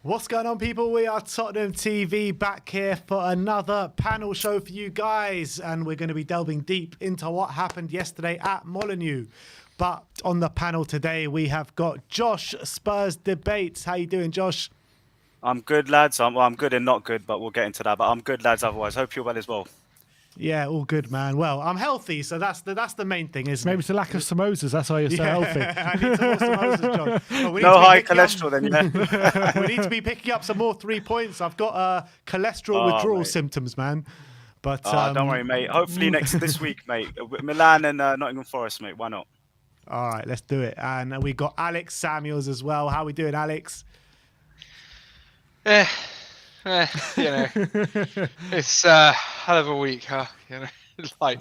What's going on, people? We are Tottenham TV back here for another panel show for you guys, and we're going to be delving deep into what happened yesterday at Molineux. But on the panel today, we have got Josh, Spurs Debates. How you doing, Josh? I'm good, lads. I'm good and not good, but we'll get into that. But I'm good, lads, otherwise. Hope you're well as well. Yeah, all good, man. Well, I'm healthy, so that's the main thing, isn't it? Maybe it's the lack of samosas. That's why you're so healthy. I need some more samosas, John. Well, No high cholesterol then, yeah. We need to be picking up some more 3 points. I've got cholesterol withdrawal symptoms, man. But don't worry, mate. Hopefully this week, mate. Milan and Nottingham Forest, mate. Why not? All right, let's do it. And we got Alex Samuels as well. How we doing, Alex? It's a hell of a week, huh? Like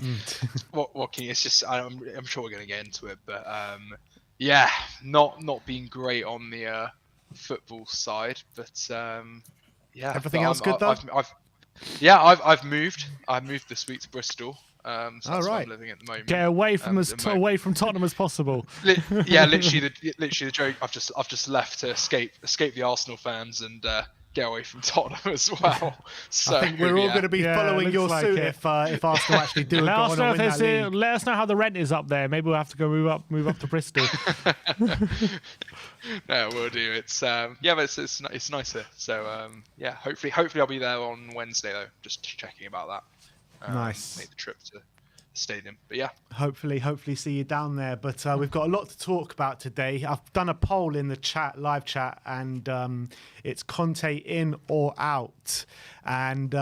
what can you? It's just I'm sure we're gonna get into it, but yeah, not being great on the football side, but yeah. Everything else good though. I've moved. I moved this week to Bristol. So that's where I'm living at the moment. Get away from away from Tottenham as possible. Literally the joke. I've just left to escape the Arsenal fans and get away from Tottenham as well. So I think we're all going to be following your suit if Arsenal actually do go on and win that league. Let us know how the rent is up there. Maybe we'll have to go move up to Bristol. No, we'll do. It's but it's nice here. So yeah, hopefully I'll be there on Wednesday though. Just checking about that. Nice. Make the trip to the stadium. But yeah. Hopefully see you down there. But we've got a lot to talk about today. I've done a poll in the chat, live chat, and it's Conte in or out. And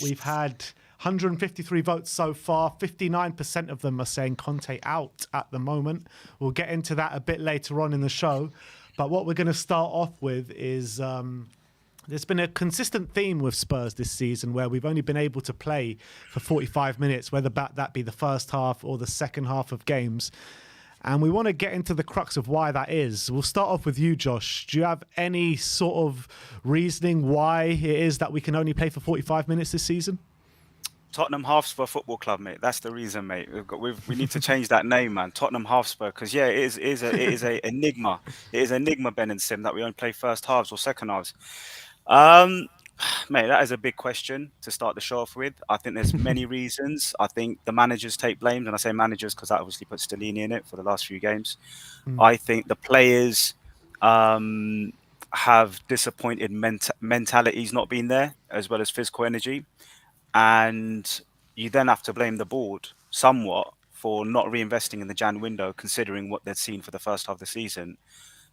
we've had 153 votes so far. 59% of them are saying Conte out at the moment. We'll get into that a bit later on in the show. But what we're going to start off with is there's been a consistent theme with Spurs this season where we've only been able to play for 45 minutes, whether that be the first half or the second half of games. And we want to get into the crux of why that is. We'll start off with you, Josh. Do you have any sort of reasoning why it is that we can only play for 45 minutes this season? Tottenham Hotspur Football Club, mate. That's the reason, mate. We need to change that name, man. Tottenham Hotspur, because yeah, it is a enigma. It is an enigma, Ben and Sim, that we only play first halves or second halves. Mate, that is a big question to start the show off with. I think there's many reasons. I think the managers take blame, and I say managers because that obviously puts Stellini in it for the last few games. I think the players have disappointed mentalities not being there, as well as physical energy. And you then have to blame the board somewhat for not reinvesting in the Jan window, considering what they'd seen for the first half of the season.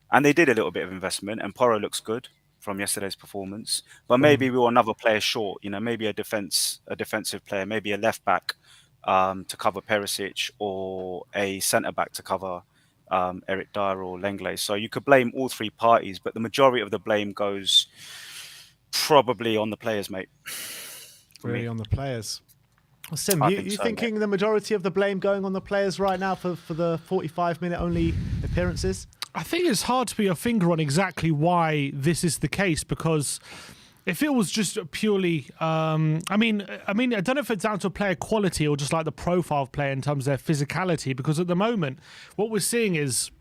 And they did a little bit of investment, and Porro looks good from yesterday's performance. But maybe we were another player short, maybe a defensive player, maybe a left back to cover Perisic, or a centre back to cover Eric Dyer or Lenglet. So you could blame all three parties, but the majority of the blame goes probably on the players, mate. Really on the players. Well, Sim, you thinking the majority of the blame going on the players right now for the 45-minute only appearances? I think it's hard to put your finger on exactly why this is the case, because if it was just purely, I mean, I don't know if it's down to player quality or just like the profile of player in terms of their physicality, because at the moment, what we're seeing is,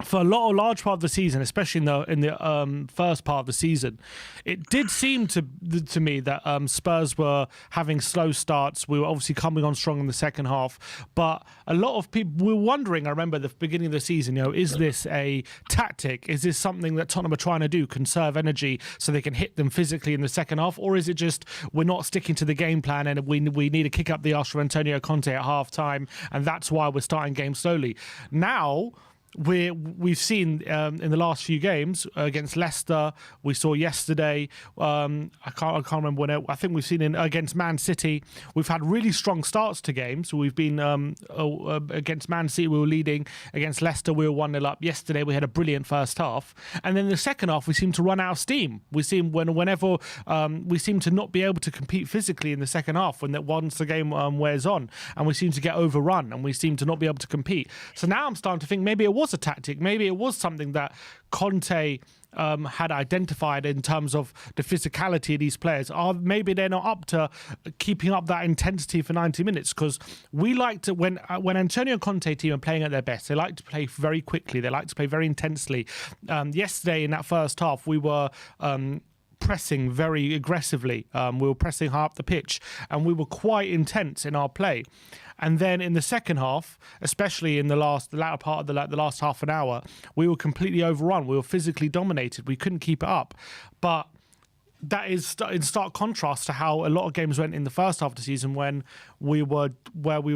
for a large part of the season, especially in the first part of the season, it did seem to me that Spurs were having slow starts. We were obviously coming on strong in the second half, but a lot of people were wondering, I remember at the beginning of the season, is this a tactic? Is this something that Tottenham are trying to do, conserve energy so they can hit them physically in the second half? Or is it just we're not sticking to the game plan and we need to kick up the arse from Antonio Conte at half time, and that's why we're starting games slowly? Now, we've seen in the last few games against Leicester, we saw yesterday. I can't remember when. I think we've seen against Man City. We've had really strong starts to games. We've been against Man City, we were leading. Against Leicester, we were 1-0 up. Yesterday, we had a brilliant first half, and then the second half, we seem to run out of steam. We seem whenever we seem to not be able to compete physically in the second half once the game wears on, and we seem to get overrun, and we seem to not be able to compete. So now I'm starting to think maybe it was was a tactic. Maybe it was something that Conte had identified in terms of the physicality of these players. Maybe they're not up to keeping up that intensity for 90 minutes, because we like to, when Antonio Conte team are playing at their best, they like to play very quickly. They like to play very intensely. Yesterday in that first half, we were pressing very aggressively. We were pressing high up the pitch, and we were quite intense in our play. And then in the second half, especially in the latter part of the last half an hour, we were completely overrun. We were physically dominated. We couldn't keep it up. But that is in stark contrast to how a lot of games went in the first half of the season, when we were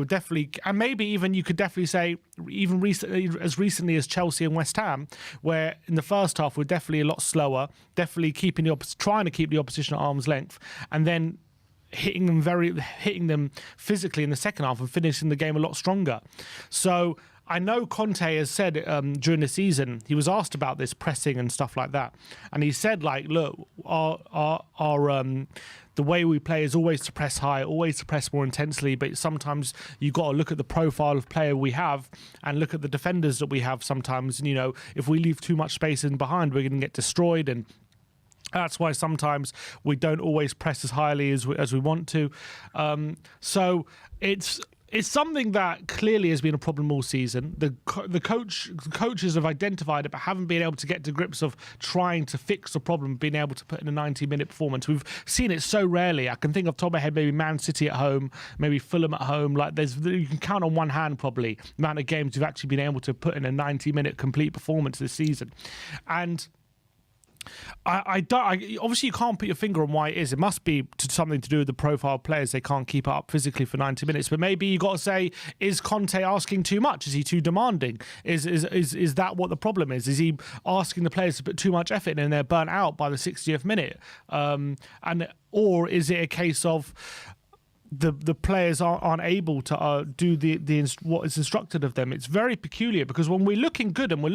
definitely, and maybe even you could definitely say even as recently as Chelsea and West Ham, where in the first half we're definitely a lot slower, definitely trying to keep the opposition at arm's length, and then hitting them physically in the second half and finishing the game a lot stronger. So I know Conte has said during the season, he was asked about this pressing and stuff like that, and he said, like, look, the way we play is always to press high, always to press more intensely, but sometimes you got to look at the profile of player we have and look at the defenders that we have sometimes. And, if we leave too much space in behind, we're going to get destroyed, and that's why sometimes we don't always press as highly as we want to. So it's something that clearly has been a problem all season. The coaches have identified it, but haven't been able to get to grips of trying to fix the problem, being able to put in a 90-minute performance. We've seen it so rarely. I can think off the top of my head, maybe Man City at home, maybe Fulham at home. Like, you can count on one hand probably the amount of games we've actually been able to put in a 90-minute complete performance this season. And I obviously you can't put your finger on why it is. It must be something to do with the profile of players. They can't keep up physically for 90 minutes. But maybe you got to say, is Conte asking too much? Is he too demanding? Is that what the problem is? Is he asking the players to put too much effort in and they're burnt out by the 60th minute? Or is it a case of the players aren't able to do the what is instructed of them? It's very peculiar, because when we're looking good and when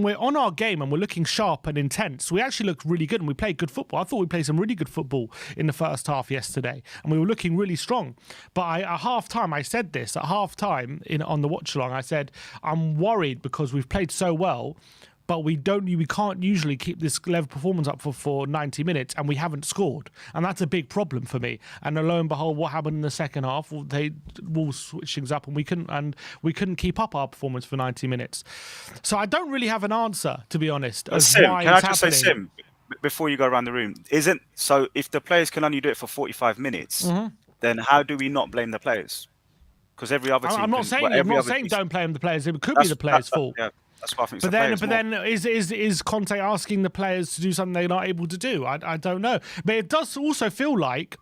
we're on our game and we're looking sharp and intense, we actually look really good and we play good football. I thought we played some really good football in the first half yesterday, and we were looking really strong. But at half-time, I said this, at half-time on the watch-along, I said, I'm worried because we've played so well, but we can't usually keep this level of performance up for 90 minutes, and we haven't scored. And that's a big problem for me. And lo and behold, what happened in the second half? They will switch things up, and we couldn't keep up our performance for 90 minutes. So I don't really have an answer, to be honest. Sim, can I just say, Sim, before you go around the room, so if the players can only do it for 45 minutes, then how do we not blame the players? Because every other team. I'm not saying don't blame the players. It could be the players' fault. Yeah. That's what I think. But then, is Conte asking the players to do something they're not able to do? I don't know. But it does also feel like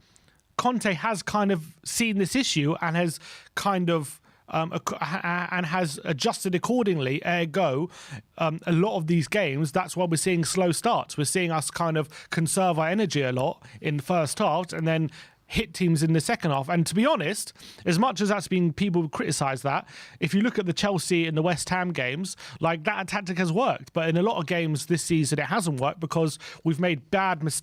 Conte has kind of seen this issue and has kind of and has adjusted accordingly. Ergo, a lot of these games, that's why we're seeing slow starts. We're seeing us kind of conserve our energy a lot in the first half, and then hit teams in the second half. And to be honest, as much as that's been, people criticise that, if you look at the Chelsea and the West Ham games, like, that tactic has worked. But in a lot of games this season, it hasn't worked because we've made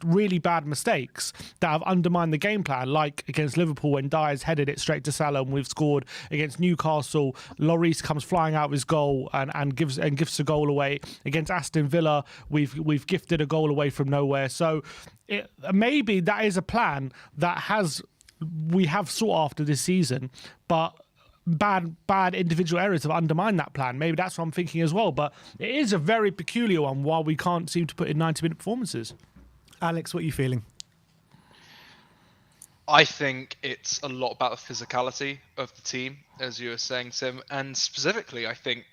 really bad mistakes that have undermined the game plan, like against Liverpool when Dyer's headed it straight to Salah and we've scored. Against Newcastle, Lloris comes flying out of his goal and gives a goal away. Against Aston Villa, we've gifted a goal away from nowhere. So maybe that is a plan that we have sought after this season, but bad individual errors have undermined that plan. Maybe that's what I'm thinking as well. But it is a very peculiar one why we can't seem to put in 90-minute performances. Alex, what are you feeling? I think it's a lot about the physicality of the team, as you were saying, Sim. And specifically, I think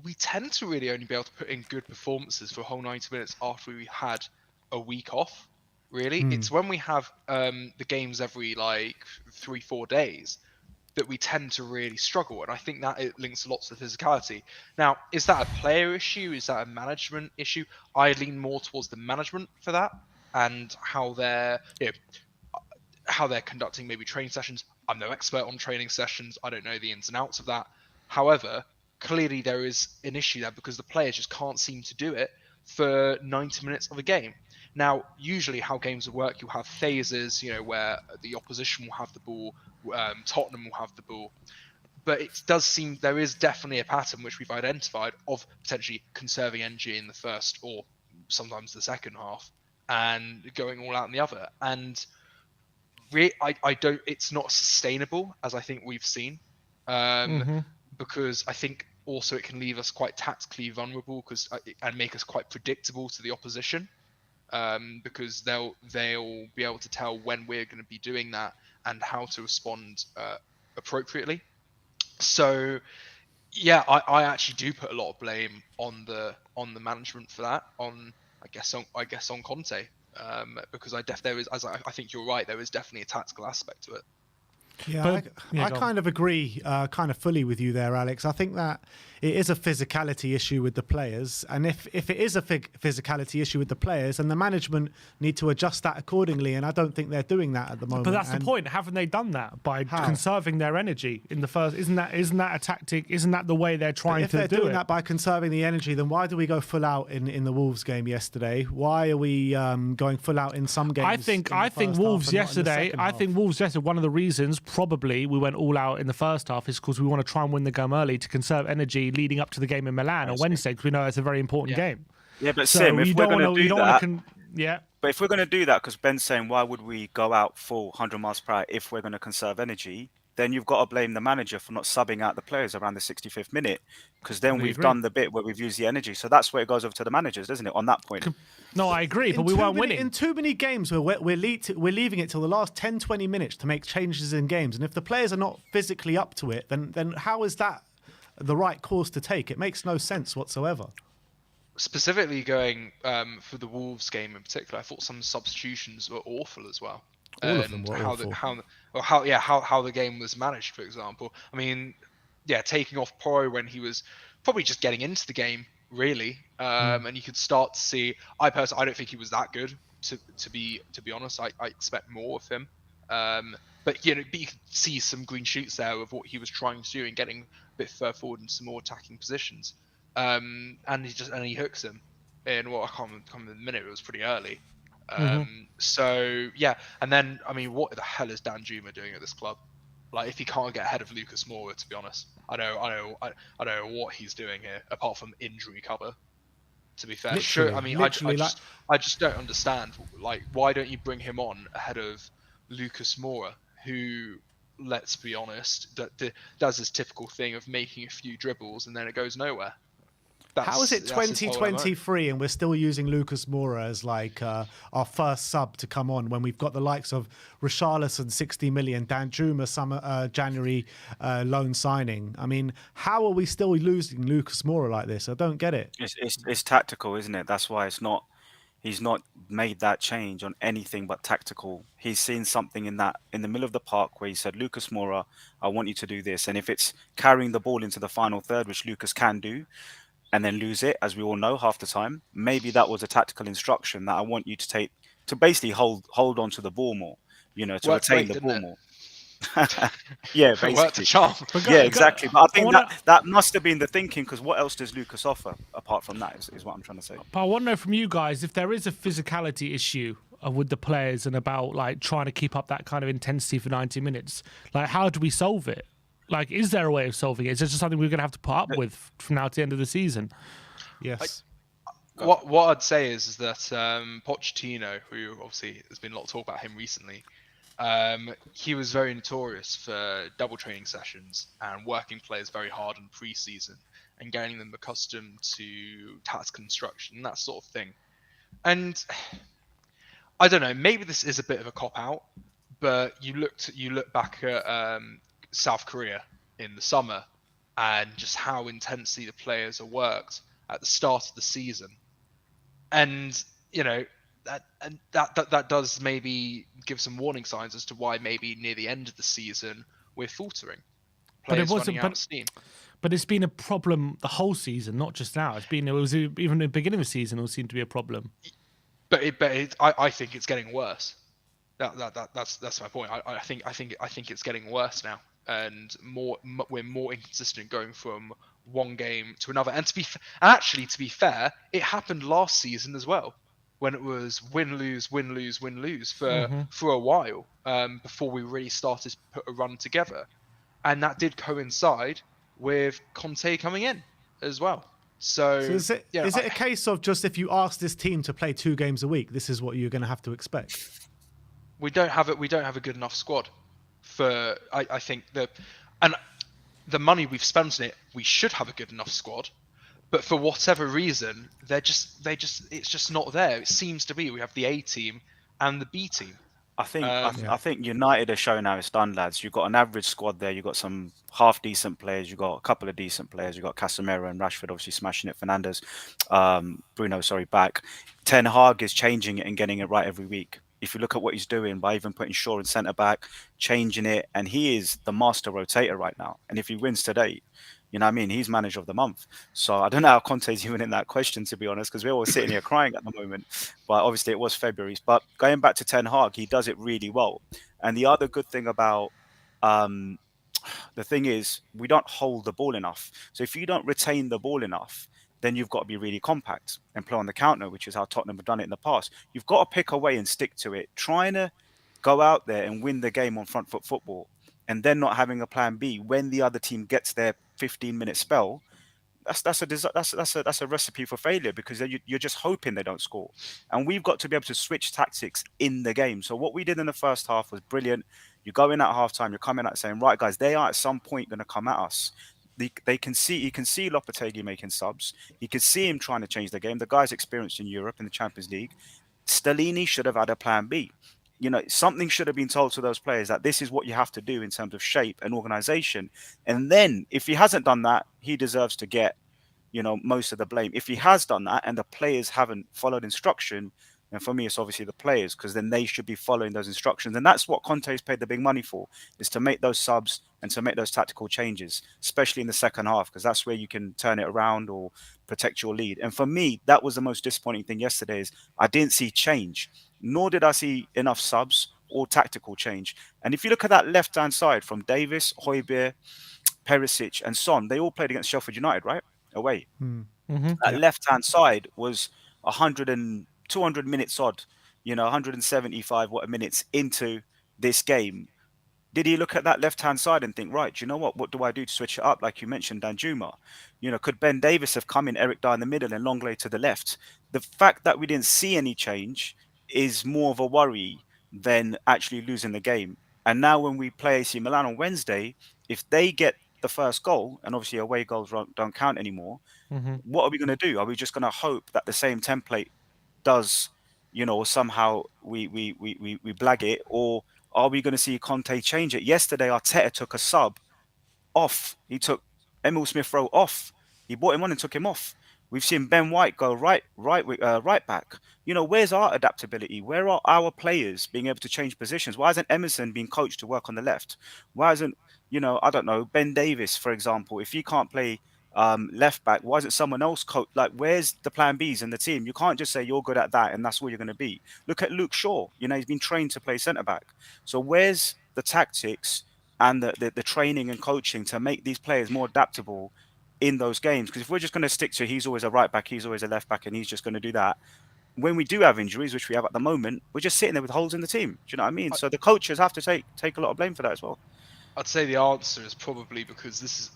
we tend to really only be able to put in good performances for a whole 90 minutes after we had a week off, really. It's when we have the games every 3-4 days that we tend to really struggle, and I think that it links a lot to the physicality. Now, is that a player issue? Is that a management issue? I lean more towards the management for that, and how they're conducting maybe training sessions. I'm no expert on training sessions. I don't know the ins and outs of that. However, clearly there is an issue there because the players just can't seem to do it for 90 minutes of a game. Now, usually how games will work, you'll have phases, where the opposition will have the ball, Tottenham will have the ball. but it does seem there is definitely a pattern which we've identified of potentially conserving energy in the first or sometimes the second half and going all out in the other. And I don't. It's not sustainable, as I think we've seen, because I think also it can leave us quite tactically vulnerable and make us quite predictable to the opposition, because they'll be able to tell when we're going to be doing that and how to respond appropriately. So yeah, I actually do put a lot of blame on the management for that. I guess on Conte, because there is, as I think you're right, there is definitely a tactical aspect to it. Yeah, I kind of agree kind of fully with you there, Alex. I think that it is a physicality issue with the players. And if it is a physicality issue with the players, then the management need to adjust that accordingly. And I don't think they're doing that at the moment. But that's the point. Haven't they done that by conserving their energy in the first? Isn't that a tactic? Isn't that the way they're trying to do it? If they're doing that by conserving the energy, then why do we go full out in the Wolves game yesterday? Why are we going full out in some games? I think Wolves yesterday. One of the reasons probably we went all out in the first half is because we want to try and win the game early to conserve energy leading up to the game in Milan on Wednesday, because we know it's a very important game. Yeah, but Sim, if we're going to do that, but if we're going to do that, because Ben's saying, why would we go out full 100 miles per hour if we're going to conserve energy? Then you've got to blame the manager for not subbing out the players around the 65th minute, because then we've done the bit where we've used the energy. So that's where it goes over to the managers, doesn't it, on that point? No, I agree, but we weren't winning. In too many games, we're leaving it till the last 10, 20 minutes to make changes in games. And if the players are not physically up to it, then how is that the right course to take? It makes no sense whatsoever. Specifically going for the Wolves game in particular, I thought some substitutions were awful as well. All of them were awful. How the game was managed, for example. I mean, taking off Porro when he was probably just getting into the game, really, and you could start to see. I don't think he was that good. To be honest, I expect more of him. But you could see some green shoots there of what he was trying to do and getting a bit further forward in some more attacking positions. And he hooks him in I can't remember the minute. It was pretty early. So yeah, and then I mean, what the hell is Dan Juma doing at this club? Like, if he can't get ahead of Lucas Moura, to be honest, I don't know what he's doing here apart from injury cover. To be fair, sure. I mean, I just don't understand. Like, why don't you bring him on ahead of Lucas Moura, who, let's be honest, does this typical thing of making a few dribbles and then it goes nowhere. How is it 2023 and we're still using Lucas Moura as like our first sub to come on when we've got the likes of Richarlison, 60 million, Dan Juma, January loan signing? I mean, how are we still losing Lucas Moura like this? I don't get it. It's tactical, isn't it? That's why he's not made that change on anything but tactical. He's seen something in the middle of the park where he said, Lucas Moura, I want you to do this. And if it's carrying the ball into the final third, which Lucas can do, and then lose it, as we all know, half the time, maybe that was a tactical instruction that I want you to take to basically hold on to the ball more, to retain the ball more. Yeah, basically. Yeah, exactly. But I think that must have been the thinking, because what else does Lucas offer apart from that is what I'm trying to say. But I want to know from you guys if there is a physicality issue with the players and about like trying to keep up that kind of intensity for 90 minutes. Like, how do we solve it? Like, is there a way of solving it? Is it just something we're going to have to put up with from now to the end of the season? Yes. What I'd say is that Pochettino, who obviously there's been a lot of talk about him recently, he was very notorious for double training sessions and working players very hard in pre-season and getting them accustomed to tactical instruction and that sort of thing. And I don't know, maybe this is a bit of a cop-out, but you look back at South Korea in the summer and just how intensely the players are worked at the start of the season, and that does maybe give some warning signs as to why maybe near the end of the season we're faltering. Players running out of steam. But it's been a problem the whole season, not just now. It was even in the beginning of the season. It seemed to be a problem. But I think it's getting worse. That's my point. I think it's getting worse now. And we're more inconsistent going from one game to another. And to be fair, it happened last season as well, when it was win lose for a while before we really started to put a run together. and that did coincide with Conte coming in as well. So is it a case of just if you ask this team to play 2 games a week, this is what you're going to have to expect? we don't have a good enough squad for I think the money we've spent on it, we should have a good enough squad, but for whatever reason it's just not there. It seems to be we have the A team and the B team. I think United are showing how it's done, lads. You've got an average squad there. You've got some half decent players. You've got a couple of decent players. You've got Casemiro and Rashford obviously smashing it. Fernandes, Bruno, back. Ten Hag is changing it and getting it right every week. If you look at what he's doing by even putting Shaw in centre back, changing it, and he is the master rotator right now. And if he wins today, you know what I mean? He's manager of the month. So I don't know how Conte's even in that question, to be honest, because we're all sitting here crying at the moment. But obviously it was February. But going back to Ten Hag, he does it really well. And the other good thing about the thing is we don't hold the ball enough. So if you don't retain the ball enough, then you've got to be really compact and play on the counter, which is how Tottenham have done it in the past. You've got to pick away and stick to it. Trying to go out there and win the game on front foot football and then not having a plan B when the other team gets their 15-minute spell, that's a recipe for failure, because you're just hoping they don't score. And we've got to be able to switch tactics in the game. So what we did in the first half was brilliant. You go in at halftime, you're coming out saying, right, guys, they are at some point going to come at us. You can see Lopetegui making subs. You can see him trying to change the game. The guy's experienced in Europe in the Champions League. Stellini should have had a plan B. You know, something should have been told to those players that this is what you have to do in terms of shape and organization. And then if he hasn't done that, he deserves to get, you know, most of the blame. If he has done that and the players haven't followed instruction, and for me, it's obviously the players, because then they should be following those instructions. And that's what Conte's paid the big money for, is to make those subs and to make those tactical changes, especially in the second half, because that's where you can turn it around or protect your lead. And for me, that was the most disappointing thing yesterday, is I didn't see change, nor did I see enough subs or tactical change. And if you look at that left-hand side from Davis, Højbjerg, Perisic and Son, they all played against Sheffield United, right? Away. That left-hand side was 200 minutes odd, 175 minutes into this game. Did he look at that left-hand side and think, right, you know what do I do to switch it up? Like you mentioned, Danjuma. Could Ben Davis have come in, Eric Dyer in the middle and Longley to the left? The fact that we didn't see any change is more of a worry than actually losing the game. And now when we play AC Milan on Wednesday, if they get the first goal, and obviously away goals don't count anymore, what are we going to do? Are we just going to hope that the same template does, somehow we blag it, or are we going to see Conte change it? Yesterday, Arteta took a sub off. He took Emil Smith-Rowe off. He brought him on and took him off. We've seen Ben White go right back. Where's our adaptability? Where are our players being able to change positions? Why isn't Emerson being coached to work on the left? Why isn't, I don't know, Ben Davis, for example, if he can't play left back, why isn't someone else coach? Like, where's the plan Bs in the team? You can't just say you're good at that and that's all you're going to be. Look at Luke Shaw. He's been trained to play centre back. So where's the tactics and the training and coaching to make these players more adaptable in those games? Because if we're just going to stick to he's always a right back, he's always a left back, and he's just going to do that, when we do have injuries, which we have at the moment, we're just sitting there with holes in the team. Do you know what I mean? So the coaches have to take a lot of blame for that as well. I'd say the answer is probably because this is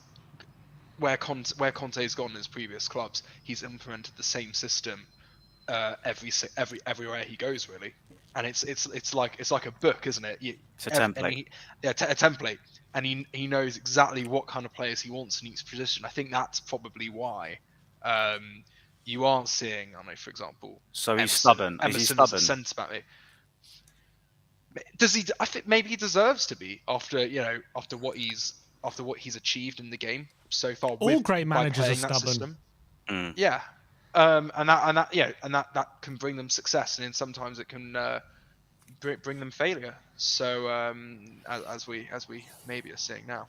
where Conte's gone in his previous clubs. He's implemented the same system everywhere he goes, really, and it's like a book, isn't it? It's a template. A template, and he knows exactly what kind of players he wants in each position. I think that's probably why you aren't seeing, I know, for example. So he's stubborn. Is he stubborn? Centre back. Does he? I think maybe he deserves to be after what he's achieved in the game so far. All great managers are stubborn. Yeah, and that can bring them success, and then sometimes it can bring them failure. So as we maybe are seeing now.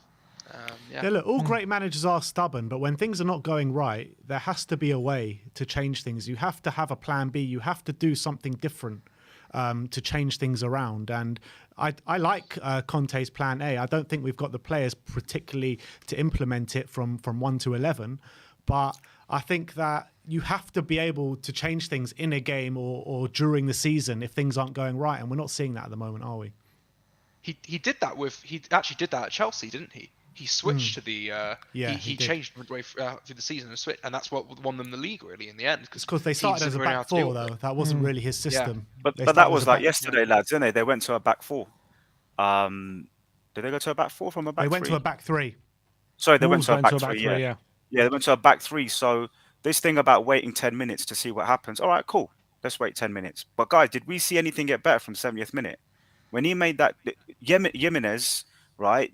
Look, all great managers are stubborn, but when things are not going right, there has to be a way to change things. You have to have a plan B. You have to do something different to change things around. And I like Conte's plan A. I don't think we've got the players particularly to implement it from 1 to 11, but I think that you have to be able to change things in a game or during the season if things aren't going right, and we're not seeing that at the moment, are we? He actually did that at Chelsea, didn't he? he switched to the he did. changed midway through the season and switched, and that's what won them the league really in the end. It's because they started as a back four though. That wasn't really his system. But They that started was as a like back- yesterday, lads, didn't they? They went to a back four. Did they go to a back four from a back They three? went to a back three. Sorry, they went Wolves to a went back to a three. back Yeah. three, yeah. Yeah, they went to a back three. So this thing about waiting 10 minutes to see what happens. All right, cool. Let's wait 10 minutes. But guys, did we see anything get better from 70th minute? When he made that Jimenez, right?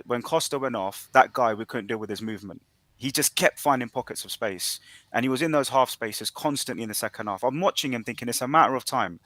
When Costa went off, that guy, we couldn't deal with his movement. He just kept finding pockets of space, and he was in those half spaces constantly in the second half. I'm watching him thinking it's a matter of time,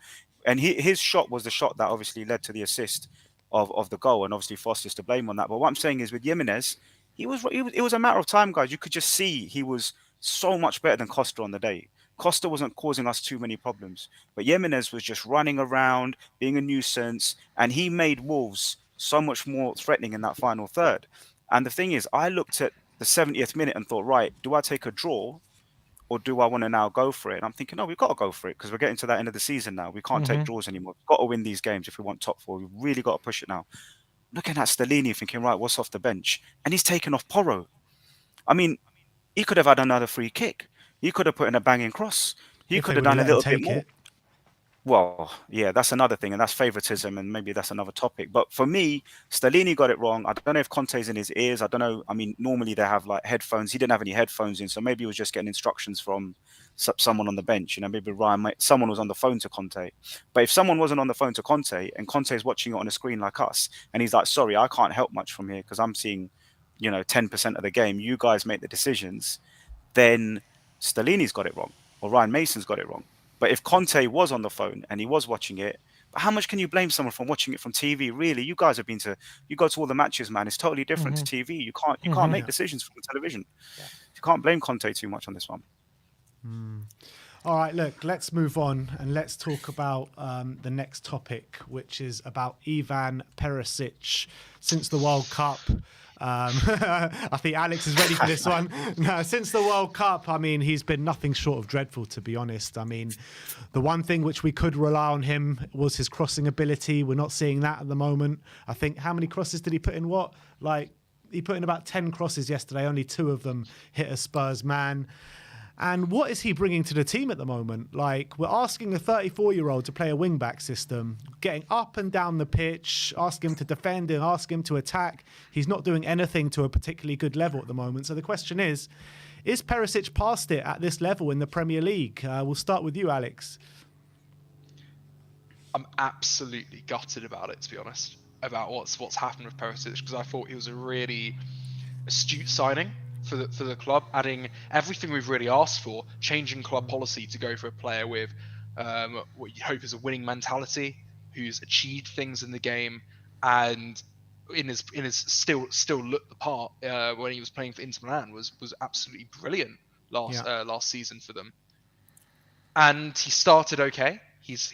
and his shot was the shot that obviously led to the assist of the goal, and obviously Foster's to blame on that. But what I'm saying is with Jimenez, it was a matter of time, guys. You could just see he was so much better than Costa on the day. Costa wasn't causing us too many problems, but Jimenez was just running around, being a nuisance, and he made Wolves so much more threatening in that final third. And the thing is, I looked at the 70th minute and thought, right, do I take a draw or do I want to now go for it? And I'm thinking, no, we've got to go for it because we're getting to that end of the season now. We can't take draws anymore. We've got to win these games if we want top four. We've really got to push it now. Looking at Stellini thinking, right, what's off the bench? And he's taken off Porro. I mean, he could have had another free kick. He could have put in a banging cross. He If could they have would done a let him little bit take more. it. Well, yeah, that's another thing, and that's favoritism, and maybe that's another topic. But for me, Stellini got it wrong. I don't know if Conte's in his ears. I don't know. I mean, normally they have like headphones. He didn't have any headphones in, so maybe he was just getting instructions from someone on the bench. You know, maybe someone was on the phone to Conte. But if someone wasn't on the phone to Conte and Conte's watching it on a screen like us, and he's like, "Sorry, I can't help much from here because I'm seeing, 10% of the game. You guys make the decisions." Then Stellini's got it wrong, or Ryan Mason's got it wrong. But if Conte was on the phone and he was watching it, how much can you blame someone from watching it from TV? Really, you guys have you go to all the matches, man. It's totally different to TV. You can't make decisions from the television. You can't blame Conte too much on this one. All right, look, let's move on and let's talk about the next topic, which is about Ivan Perisic. Since the World Cup, I think Alex is ready for this one. No, since the World Cup, I mean, he's been nothing short of dreadful, to be honest. I mean, the one thing which we could rely on him was his crossing ability. We're not seeing that at the moment. I think, how many crosses did he put in? He put in about 10 crosses yesterday. Only 2 of them hit a Spurs man. And what is he bringing to the team at the moment? Like, we're asking a 34-year-old to play a wing-back system, getting up and down the pitch, ask him to defend and ask him to attack. He's not doing anything to a particularly good level at the moment. So the question is Perisic past it at this level in the Premier League? We'll start with you, Alex. I'm absolutely gutted about it, to be honest, about what's happened with Perisic, because I thought he was a really astute signing for the club, adding everything we've really asked for, changing club policy to go for a player with what you hope is a winning mentality, who's achieved things in the game, and in his still looked the part when he was playing for Inter Milan was absolutely brilliant last season for them. And he started okay. His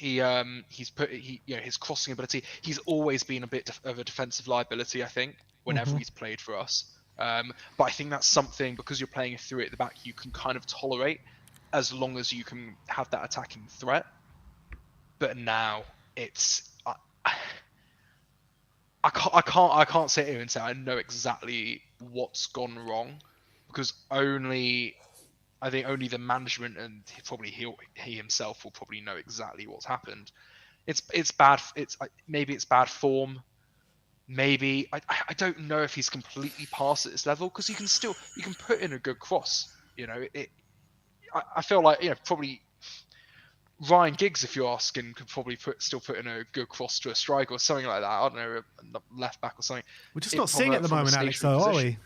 crossing ability. He's always been a bit of a defensive liability, I think, whenever he's played for us. But I think that's something, because you're playing through at the back, you can kind of tolerate as long as you can have that attacking threat. But now it's I can't sit here and say I know exactly what's gone wrong, because I think only the management and he himself will probably know exactly what's happened. It's bad. Maybe it's bad form. Maybe I don't know if he's completely past at this level, because you can put in a good cross. I feel like probably Ryan Giggs, if you're asking, could probably still put in a good cross to a striker or something like that. I don't know, a left back or something. We're just not seeing it at the moment, Alex, though, are we?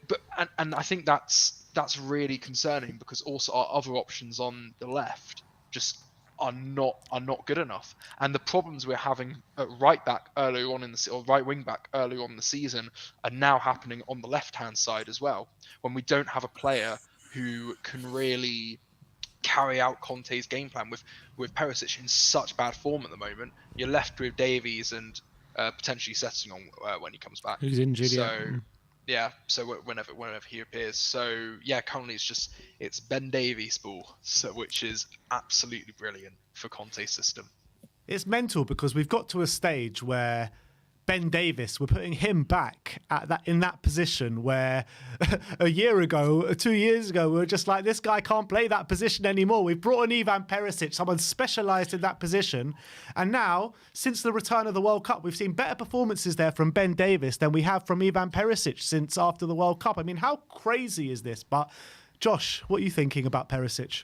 But I think that's really concerning, because also our other options on the left just are not good enough. And the problems we're having at right back earlier on or right wing back earlier on in the season are now happening on the left hand side as well, when we don't have a player who can really carry out Conte's game plan. With Perisic in such bad form at the moment, you're left with Davies and potentially setting on when he comes back. He's injured, so whenever he appears. So yeah, currently it's Ben Davies' ball, which is absolutely brilliant for Conte's system. It's mental, because we've got to a stage where Ben Davis, we're putting him back in that position where a year ago, 2 years ago, we were just like, this guy can't play that position anymore. We've brought in Ivan Perisic, someone specialised in that position. And now, since the return of the World Cup, we've seen better performances there from Ben Davis than we have from Ivan Perisic since after the World Cup. I mean, how crazy is this? But Josh, what are you thinking about Perisic?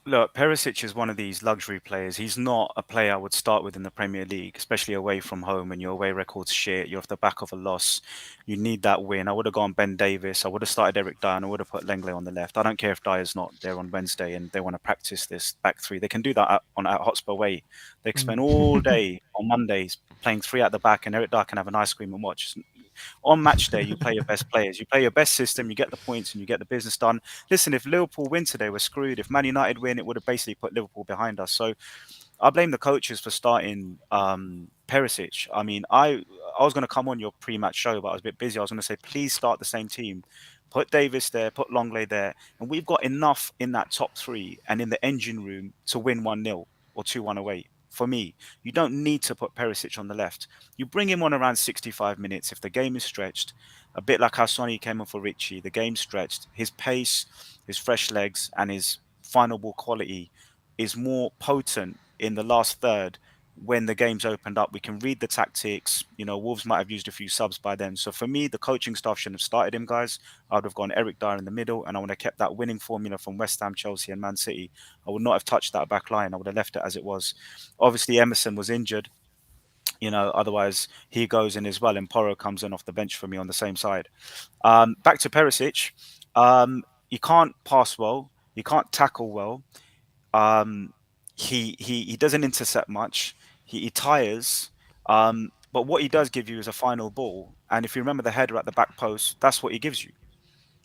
Look, Perisic is one of these luxury players. He's not a player I would start with in the Premier League, especially away from home and your away record's shit. You're off the back of a loss. You need that win. I would have gone Ben Davis. I would have started Eric Dyer and I would have put Lenglet on the left. I don't care if Dyer's not there on Wednesday and they want to practice this back three. They can do that at Hotspur Way. They can spend all day on Mondays playing three at the back and Eric Dyer can have an ice cream and watch. On match day, you play your best players. You play your best system, you get the points and you get the business done. Listen, if Liverpool win today, we're screwed. If Man United win, it would have basically put Liverpool behind us. So I blame the coaches for starting Perisic. I mean, I was going to come on your pre-match show, but I was a bit busy. I was going to say, please start the same team. Put Davis there, put Longley there. And we've got enough in that top three and in the engine room to win 1-0 or 2-1 away. For me, you don't need to put Perisic on the left. You bring him on around 65 minutes if the game is stretched, a bit like how Sonny came on for Richie. The game's stretched. His pace, his fresh legs, and his final ball quality is more potent in the last third when the game's opened up. We can read the tactics. You know, Wolves might have used a few subs by then. So for me, the coaching staff shouldn't have started him, guys. I would have gone Eric Dyer in the middle, and I would have kept that winning formula from West Ham, Chelsea, and Man City. I would not have touched that back line. I would have left it as it was. Obviously, Emerson was injured. You know, otherwise he goes in as well, and Porro comes in off the bench for me on the same side. Back to Perisic. You can't pass well. You can't tackle well. He doesn't intercept much. He tires. But what he does give you is a final ball. And if you remember the header at the back post, that's what he gives you.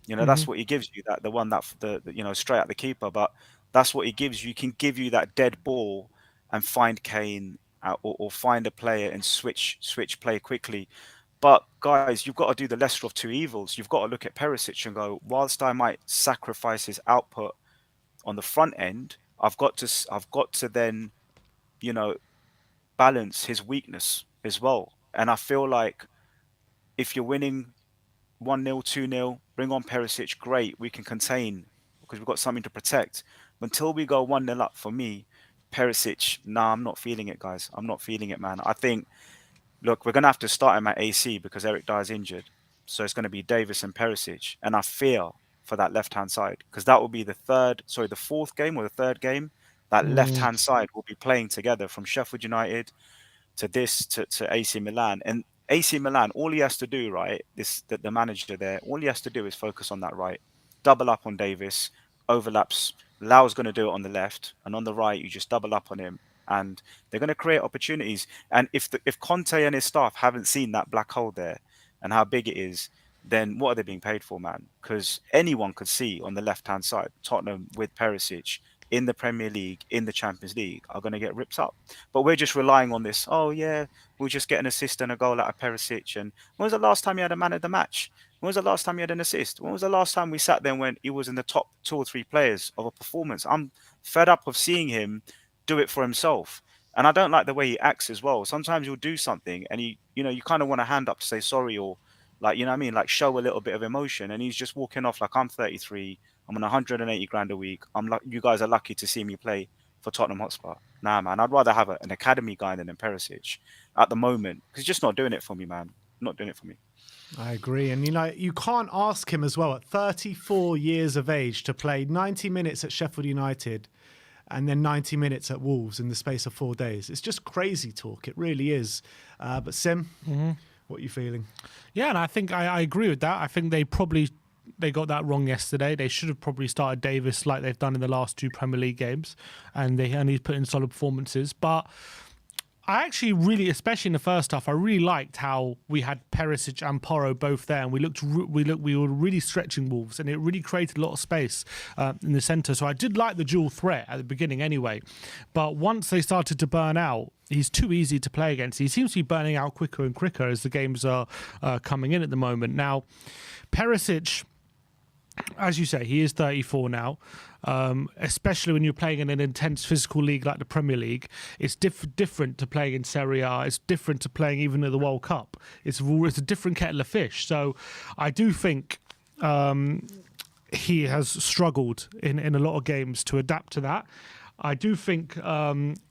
You know, that's what he gives you. That the one that you know, straight at the keeper. But that's what he gives you. He can give you that dead ball and find Kane or find a player and switch play quickly. But guys, you've got to do the lesser of two evils. You've got to look at Perisic and go, whilst I might sacrifice his output on the front end, I've got to then, you know, balance his weakness as well. And I feel like if you're winning 1-0, 2-0, bring on Perisic, great, we can contain because we've got something to protect. Until we go 1-0 up, for me, Perisic, nah, I'm not feeling it, guys. I'm not feeling it, man. I think, look, we're going to have to start him at AC because Eric Dyer's injured. So it's going to be Davis and Perisic. And I fear for that left-hand side because that will be the fourth game or the third game. That left-hand side will be playing together from Sheffield United to AC Milan. And AC Milan, all he has to do, right, the manager there, all he has to do is focus on that right. Double up on Davis, overlaps. Lau's going to do it on the left. And on the right, you just double up on him. And they're going to create opportunities. And if Conte and his staff haven't seen that black hole there and how big it is, then what are they being paid for, man? Because anyone could see on the left-hand side, Tottenham with Perisic in the Premier League, in the Champions League, are going to get ripped up. But we're just relying on this. Oh, yeah, we'll just get an assist and a goal out of Perisic. And when was the last time you had a man of the match? When was the last time you had an assist? When was the last time we sat there when he was in the top 2 or 3 players of a performance? I'm fed up of seeing him do it for himself. And I don't like the way he acts as well. Sometimes he'll do something and you kind of want to hand up to say sorry or like, you know what I mean? Like show a little bit of emotion. And he's just walking off like, I'm 33. I'm on 180 grand a week. You guys are lucky to see me play for Tottenham Hotspur. Nah, man, I'd rather have an academy guy than Perisic at the moment. Because he's just not doing it for me, man. Not doing it for me. I agree. And, you can't ask him as well at 34 years of age to play 90 minutes at Sheffield United and then 90 minutes at Wolves in the space of 4 days. It's just crazy talk. It really is. But Sim, what are you feeling? Yeah, and I think I agree with that. I think they got that wrong yesterday. They should have probably started Davis like they've done in the last 2 Premier League games, and he's put in solid performances. But I actually really, especially in the first half, I really liked how we had Perisic and Porro both there, and we were really stretching Wolves, and it really created a lot of space in the centre. So I did like the dual threat at the beginning anyway. But once they started to burn out, he's too easy to play against. He seems to be burning out quicker and quicker as the games are coming in at the moment. Now, Perisic, as you say, he is 34 now. Especially when you're playing in an intense physical league like the Premier League, it's different to playing in Serie A. It's different to playing even in the World Cup. It's a different kettle of fish. So I do think he has struggled in a lot of games to adapt to that. I do think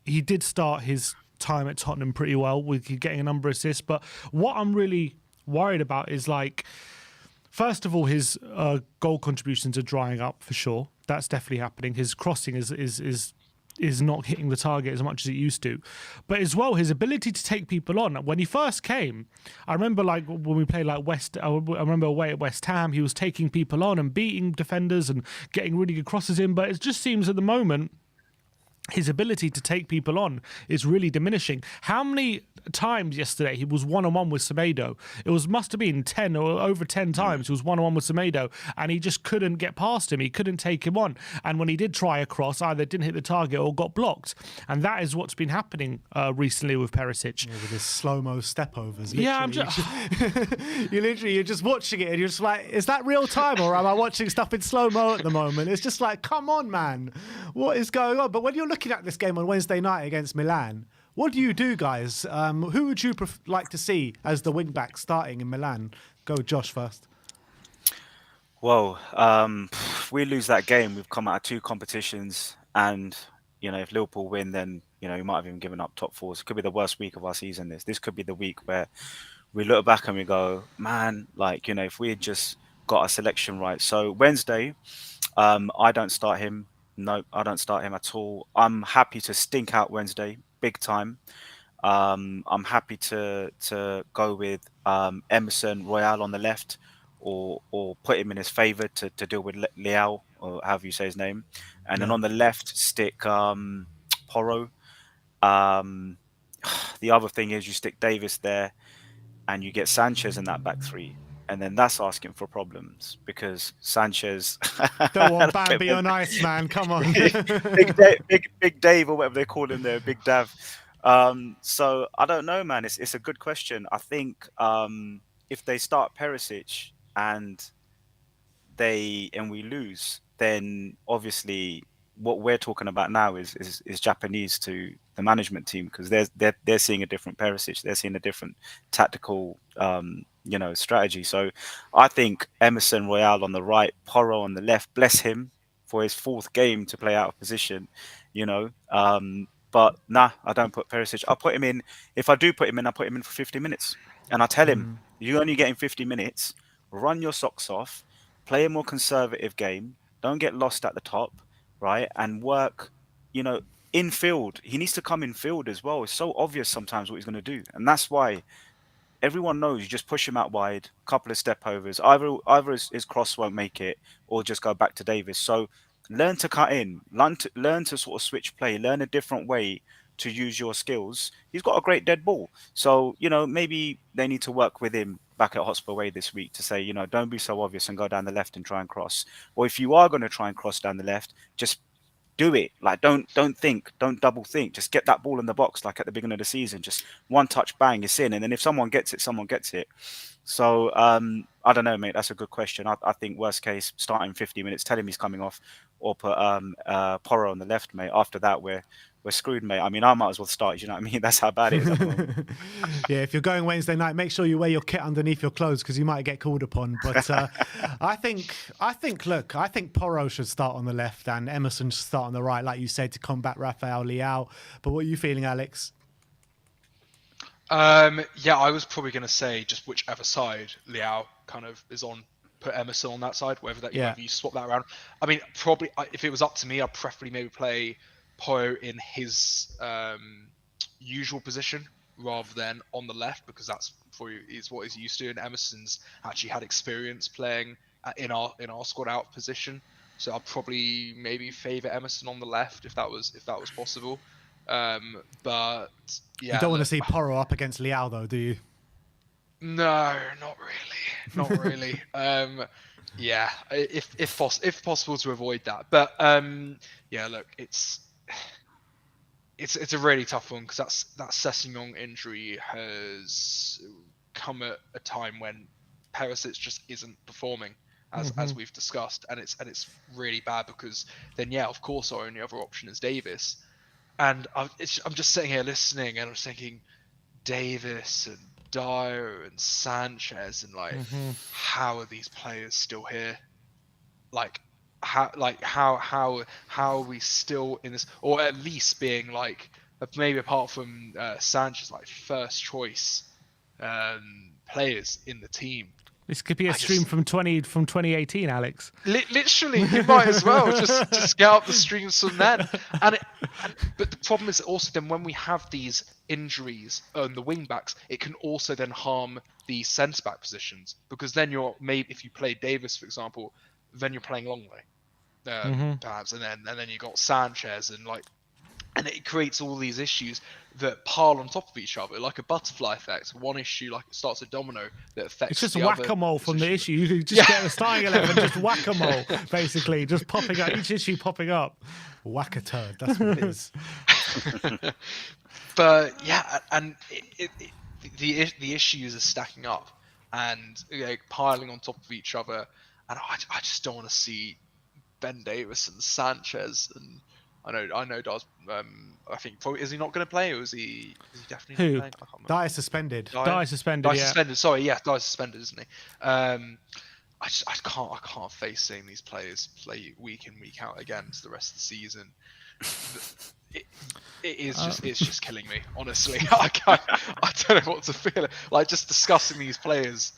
he did start his time at Tottenham pretty well with getting a number of assists. But what I'm really worried about is, like, first of all, his goal contributions are drying up for sure. That's definitely happening. His crossing is not hitting the target as much as it used to. But as well, his ability to take people on. When he first came, I remember, like, when we played like I remember away at West Ham, he was taking people on and beating defenders and getting really good crosses in. But it just seems at the moment his ability to take people on is really diminishing. How many times yesterday he was one-on-one with Semedo? Must have been 10 or over 10 times he was one-on-one with Semedo, and he just couldn't get past him. He couldn't take him on. And when he did try a cross, either didn't hit the target or got blocked. And that is what's been happening recently with Perisic. Yeah, with his slow-mo step-overs. Yeah, I'm just... you're just watching it and you're just like, is that real time or am I watching stuff in slow-mo at the moment? It's just like, come on, man. What is going on? But when you're looking at this game on Wednesday night against Milan, what do you do, guys? Who would you like to see as the wing-back starting in Milan? Go Josh first. Well, if we lose that game, we've come out of 2 competitions, and if Liverpool win, then we might have even given up top 4. So it could be the worst week of our season. This could be the week where we look back and we go, man, like if we had just got our selection right. So Wednesday, I don't start him. No, I don't start him at all. I'm happy to stink out Wednesday, big time. I'm happy to go with Emerson Royale on the left, or put him in his favour to deal with Leao, or however you say his name. And then on the left, stick Porro. The other thing is you stick Davis there, and you get Sanchez in that back 3. And then that's asking for problems, because Sanchez. Don't want Bambi on ice, man. Come on. Big Dave, or whatever they call him there, Big Dav. So I don't know, man. It's a good question. I think if they start Perisic and we lose, then obviously what we're talking about now is Japanese to the management team, because they're seeing a different Perisic. They're seeing a different tactical strategy. So I think Emerson Royale on the right, Porro on the left, bless him for his 4th game to play out of position, but nah, I don't put Perisic. I'll put him in. If I do put him in, I put him in for 50 minutes. And I tell him, you're only getting 50 minutes, run your socks off, play a more conservative game, don't get lost at the top, right? And work, in field. He needs to come in field as well. It's so obvious sometimes what he's going to do. And that's why everyone knows you just push him out wide, couple of step overs. Either his cross won't make it, or just go back to Davis. So learn to cut in, learn to sort of switch play, learn a different way to use your skills. He's got a great dead ball. So, maybe they need to work with him back at Hotspur Way this week to say, don't be so obvious and go down the left and try and cross. Or if you are going to try and cross down the left, just do it. Like, don't think, don't double think. Just get that ball in the box like at the beginning of the season. Just one touch, bang, it's in. And then if someone gets it, someone gets it. So I don't know, mate. That's a good question. I think worst case, starting 50 minutes, tell him he's coming off, or put Porro on the left, mate. After that, we're screwed, mate. I mean, I might as well start. You know what I mean? That's how bad it is at the moment. Yeah, if you're going Wednesday night, make sure you wear your kit underneath your clothes, because you might get called upon. But I think Porro should start on the left and Emerson should start on the right, like you said, to combat Rafael Leao. But what are you feeling, Alex? Yeah, I was probably going to say just whichever side Leao kind of is on, put Emerson on that side, whether you swap that around. I mean, probably if it was up to me, I'd preferably maybe play Porro in his usual position rather than on the left, because that's is what he's used to. And Emerson's actually had experience playing in our squad out position, so I'd probably maybe favour Emerson on the left if that was possible. But yeah, you don't want to see Porro up against Leao, though, do you? No, not really. Yeah, if possible to avoid that. But yeah, look, it's a really tough one, because that Sessegnon injury has come at a time when Perisic just isn't performing, as we've discussed, and it's really bad because then of course our only other option is Davis, and I'm just sitting here listening and I'm thinking Davis and Dyer and Sanchez and like how are these players still here? How are we still in this, or at least being like maybe apart from Sanchez, like first choice players in the team. This could be a stream from 2018, Alex. Literally, you might as well just get up the streams from then. But the problem is also then when we have these injuries on the wing backs, it can also then harm the centre back positions, because then if you play Davis, for example, then you're playing Longley, perhaps, and then you got Sanchez and it creates all these issues that pile on top of each other, like a butterfly effect. One issue, like it starts a domino that affects. It's just the whack-a-mole from the issue. You just get the starting 11, just whack-a-mole, basically, just popping up, each issue popping up. Whack-a-turd, that's what it is. But yeah, and the issues are stacking up and piling on top of each other, and I just don't want to see Ben Davis and Sanchez and. I know. Does I think probably is he not going to play, or is he definitely not playing? I can't remember. Dyer suspended. Dyer suspended. Suspended. Sorry, yeah, Dyer suspended, isn't he? I can't face seeing these players play week in week out against the rest of the season. It's just killing me, honestly. I don't know what to feel like just discussing these players.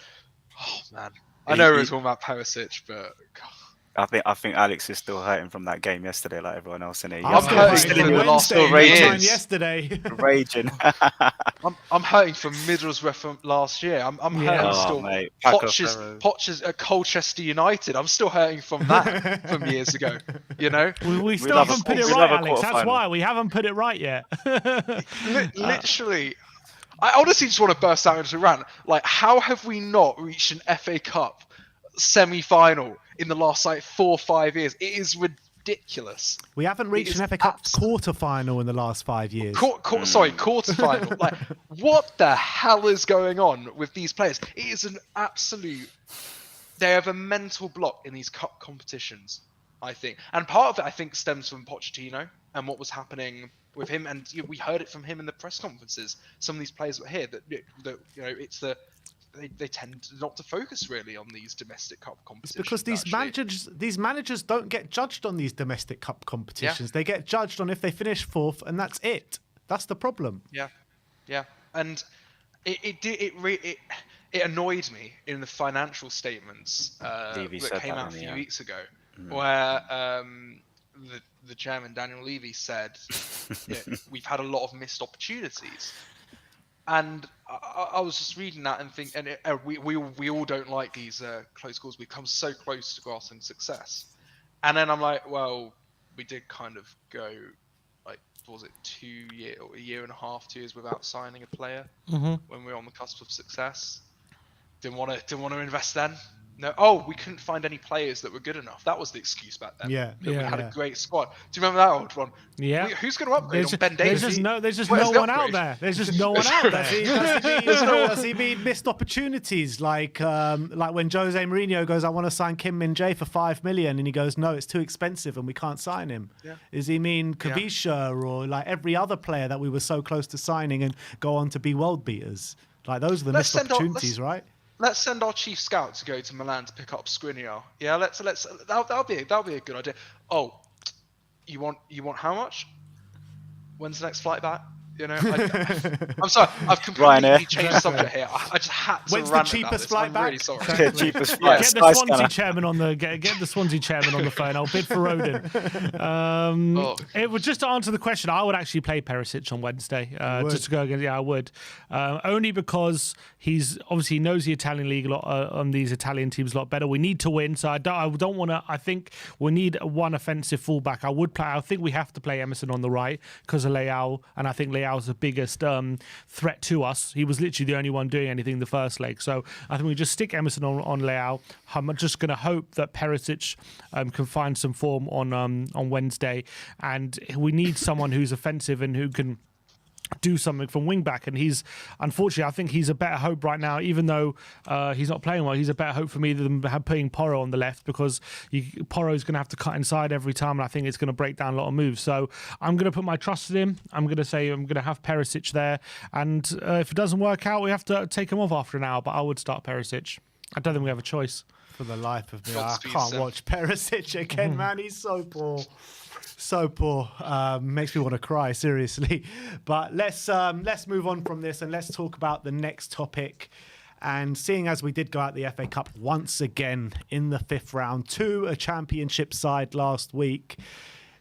Oh man, I know we were talking about Perisic, but God. I think Alex is still hurting from that game yesterday, like everyone else in it. I'm hurting from Wednesday, yesterday. Raging. I'm hurting from Middlesbrough from last year. I'm hurting still. Mate. Potch's at Colchester United. I'm still hurting from that from years ago. You know, we still haven't put it right, Alex. That's why we haven't put it right yet. Literally. I honestly just want to burst out into a rant. Like, how have we not reached an FA Cup semi-final in the last 4 or 5 years? It is ridiculous. We haven't reached an FA Cup quarter-final in the last 5 years. Quarter-final. Like, what the hell is going on with these players? It is an absolute... They have a mental block in these cup competitions, I think. And part of it, I think, stems from Pochettino and what was happening with him. And we heard it from him in the press conferences. Some of these players were here that it's the... They tend not to focus really on these domestic cup competitions. It's because these managers don't get judged on these domestic cup competitions. Yeah. They get judged on if they finish fourth, and that's it. That's the problem. Yeah. And it annoyed me in the financial statements that came out a few weeks ago, where the chairman Daniel Levy said we've had a lot of missed opportunities. And I was just reading that and thinking, and we all don't like these close calls. We've come so close to grasping success, and then I'm like, well, we did kind of go, like, was it a year and a half, 2 years without signing a player when we were on the cusp of success. Didn't want to invest then. No, we couldn't find any players that were good enough. That was the excuse back then. We had a great squad. Do you remember that old one? Yeah. Who's going to upgrade on Ben Davis? There's just no one out there. There's just no one out there. Does he mean missed opportunities? Like when Jose Mourinho goes, I want to sign Kim Min-jae for $5 million, and he goes, no, it's too expensive and we can't sign him. Yeah. Does he mean Kavisha or like every other player that we were so close to signing and go on to be world beaters? Like those are the missed opportunities, right? Let's send our chief scout to go to Milan to pick up Skriniar. Yeah, let's that'll be a good idea. Oh, you want how much? When's the next flight back? You know, I'm sorry, I've completely changed the subject here. I just had to When's rant the cheapest about this. flight back? I'm really sorry. Cheapest flight. Get the Swansea chairman on the phone. I'll bid for Rodin. It would just to answer the question. I would actually play Perisic on Wednesday. Just to go again. Yeah, I would. Only because he knows the Italian league a lot. On these Italian teams a lot better. We need to win, so I don't want to. I think we need one offensive fullback. I think we have to play Emerson on the right because of Leao, and I think Leao's the biggest threat to us. He was literally the only one doing anything the first leg. So I think we just stick Emerson on Leao. I'm just going to hope that Perisic can find some form on Wednesday. And we need someone who's offensive and who can do something from wing back, and he's unfortunately I think he's a better hope right now, even though he's not playing well. He's a better hope for me than putting Porro on the left, because Porro is going to have to cut inside every time, and I think it's going to break down a lot of moves. So I'm going to put my trust in him. I'm going to say I'm going to have Perisic there, and if it doesn't work out, we have to take him off after an hour, but I would start Perisic. I don't think we have a choice. For the life of me, I Godspeed, can't sir. watch Perisic again, man. He's so poor. So poor. Makes me want to cry, seriously. But let's move on from this and let's talk about the next topic. And seeing as we did go out the FA Cup once again in the 5th round to a championship side last week,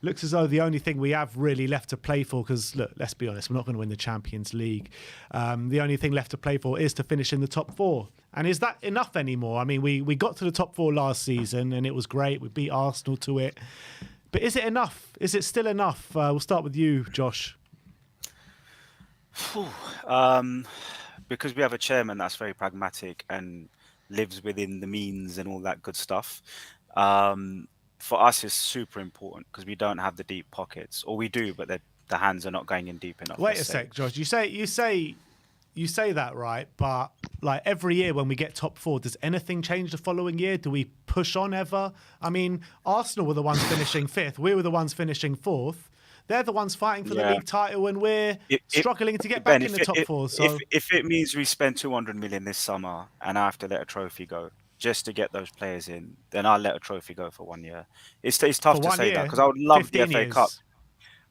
looks as though the only thing we have really left to play for, because look, let's be honest, we're not going to win the Champions League. The only thing left to play for is to finish in the top 4. And is that enough anymore? I mean, we got to the top 4 last season and it was great. We beat Arsenal to it. But is it enough? Is it still enough? We'll start with you, Josh. Because we have a chairman that's very pragmatic and lives within the means and all that good stuff. For us, it's super important because we don't have the deep pockets, or we do, but the hands are not going in deep enough. Wait a sec, Josh. You say that, right? But like every year when we get top 4, does anything change the following year? Do we push on ever? I mean, Arsenal were the ones finishing 5th. We were the ones finishing 4th. They're the ones fighting for the league title, and we're struggling to get back in the top 4. So if it means we spend 200 million this summer and I have to let a trophy go just to get those players in, then I'll let a trophy go for 1 year. It's tough to say that because I would love the FA Cup.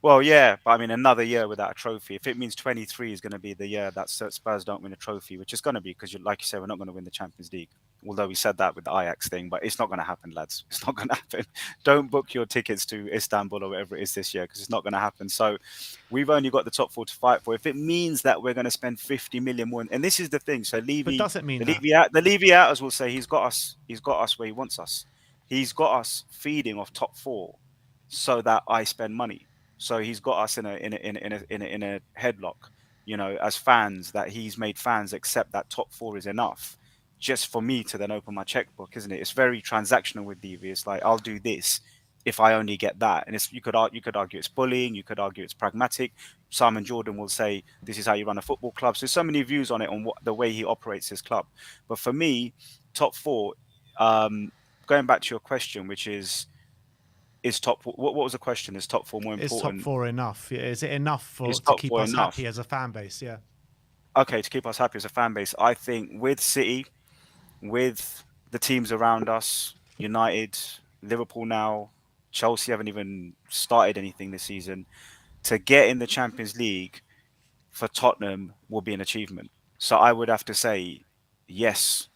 Well, yeah, but I mean, another year without a trophy. If it means 23 is going to be the year that Spurs don't win a trophy, which is going to be because, like you said, we're not going to win the Champions League. Although we said that with the Ajax thing, but it's not going to happen, lads. It's not going to happen. Don't book your tickets to Istanbul or whatever it is this year because it's not going to happen. So we've only got the top 4 to fight for. If it means that we're going to spend 50 million more, and this is the thing. So Levy, but does it mean the Levy outers will say he's got us. He's got us where he wants us. He's got us feeding off top 4, so that I spend money. So he's got us in a headlock, you know, as fans, that he's made fans accept that top 4 is enough just for me to then open my checkbook, isn't it? It's very transactional with DV. It's like, I'll do this if I only get that. And you could argue it's bullying. You could argue it's pragmatic. Simon Jordan will say, this is how you run a football club. So there's so many views on it, on the way he operates his club. But for me, top 4, going back to your question, which is top 4, what was the question? Is top 4 more important? Is top 4 enough? Is it enough to keep us happy as a fan base? Yeah. Okay, to keep us happy as a fan base, I think with City, with the teams around us, United, Liverpool now, Chelsea haven't even started anything this season, to get in the Champions League for Tottenham will be an achievement. So I would have to say yes.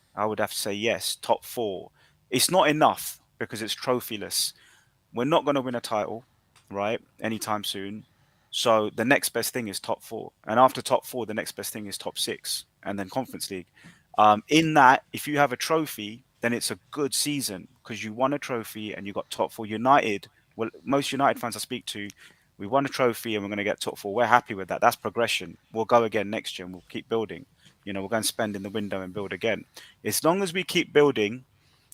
Top 4. It's not enough because it's trophyless. We're not going to win a title, right, anytime soon. So the next best thing is top 4. And after top 4, the next best thing is top 6 and then Conference League. In that, if you have a trophy, then it's a good season because you won a trophy and you got top 4. United, well, most United fans I speak to, we won a trophy and we're going to get top 4. We're happy with that. That's progression. We'll go again next year and we'll keep building. You know, we'll go and spend in the window and build again. As long as we keep building,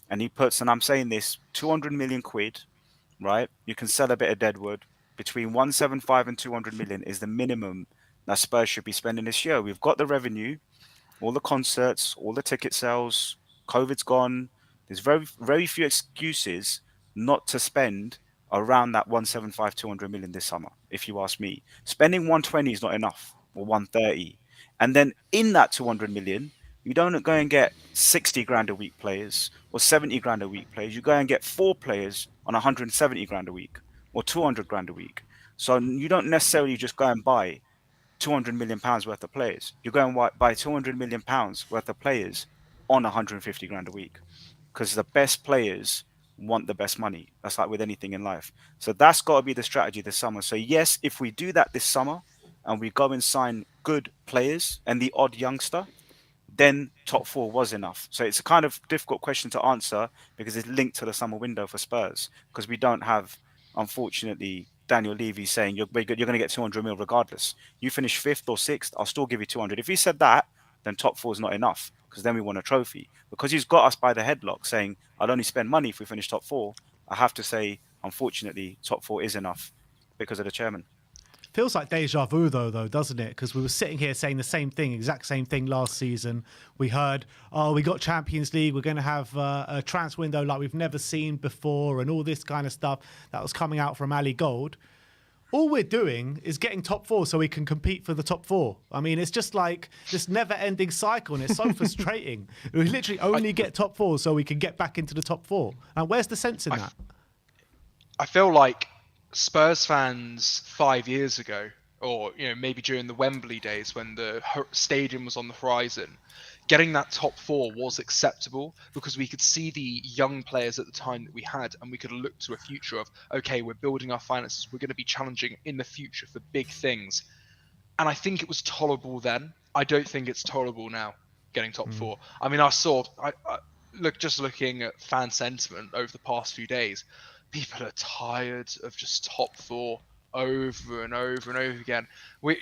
and he puts, and I'm saying this, 200 million quid, right? You can sell a bit of deadwood. Between 175 and 200 million is the minimum that Spurs should be spending this year. We've got the revenue, all the concerts, all the ticket sales. COVID's gone. There's very, very few excuses not to spend around that 175, 200 million this summer, if you ask me. Spending 120 is not enough, or 130. And then in that 200 million, you don't go and get 60 grand a week players or 70 grand a week players. You go and get 4 players on 170 grand a week or 200 grand a week. So you don't necessarily just go and buy 200 million pounds worth of players. You go and buy 200 million pounds worth of players on 150 grand a week because the best players want the best money. That's like with anything in life. So that's got to be the strategy this summer. So yes, if we do that this summer and we go and sign good players and the odd youngster, then top 4 was enough. So it's a kind of difficult question to answer because it's linked to the summer window for Spurs because we don't have, unfortunately, Daniel Levy saying you're going to get 200 mil regardless. You finish 5th or 6th, I'll still give you 200. If he said that, then top 4 is not enough because then we want a trophy. Because he's got us by the headlock saying I'll only spend money if we finish top 4. I have to say, unfortunately, top 4 is enough because of the chairman. Feels like deja vu, though, doesn't it? Because we were sitting here saying the same thing, exact same thing last season. We heard, oh, we got Champions League. We're going to have a transfer window like we've never seen before and all this kind of stuff that was coming out from Ali Gold. All we're doing is getting top 4 so we can compete for the top 4. I mean, it's just like this never-ending cycle, and it's so frustrating. We literally only get top 4 so we can get back into the top 4. And where's the sense in that? I feel like Spurs fans 5 years ago, or maybe during the Wembley days when the stadium was on the horizon, getting that top 4 was acceptable because we could see the young players at the time that we had, and we could look to a future of, okay, we're building our finances, we're going to be challenging in the future for big things. And I think it was tolerable then. I don't think it's tolerable now, getting top 4. I mean, just looking at fan sentiment over the past few days, people are tired of just top 4 over and over and over again. We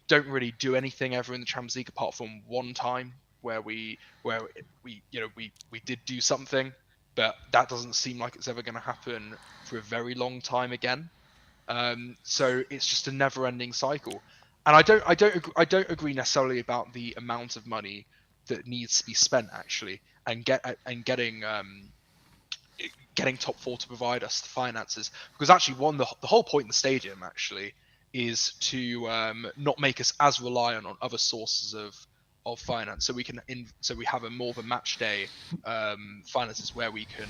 don't really do anything ever in the Champions League apart from one time where we did do something, but that doesn't seem like it's ever going to happen for a very long time again. So it's just a never-ending cycle, and I don't agree necessarily about the amount of money that needs to be spent actually, and getting top 4 to provide us the finances, because actually the whole point in the stadium actually is to not make us as reliant on other sources of finance, so we can so we have more of a match day finances where we can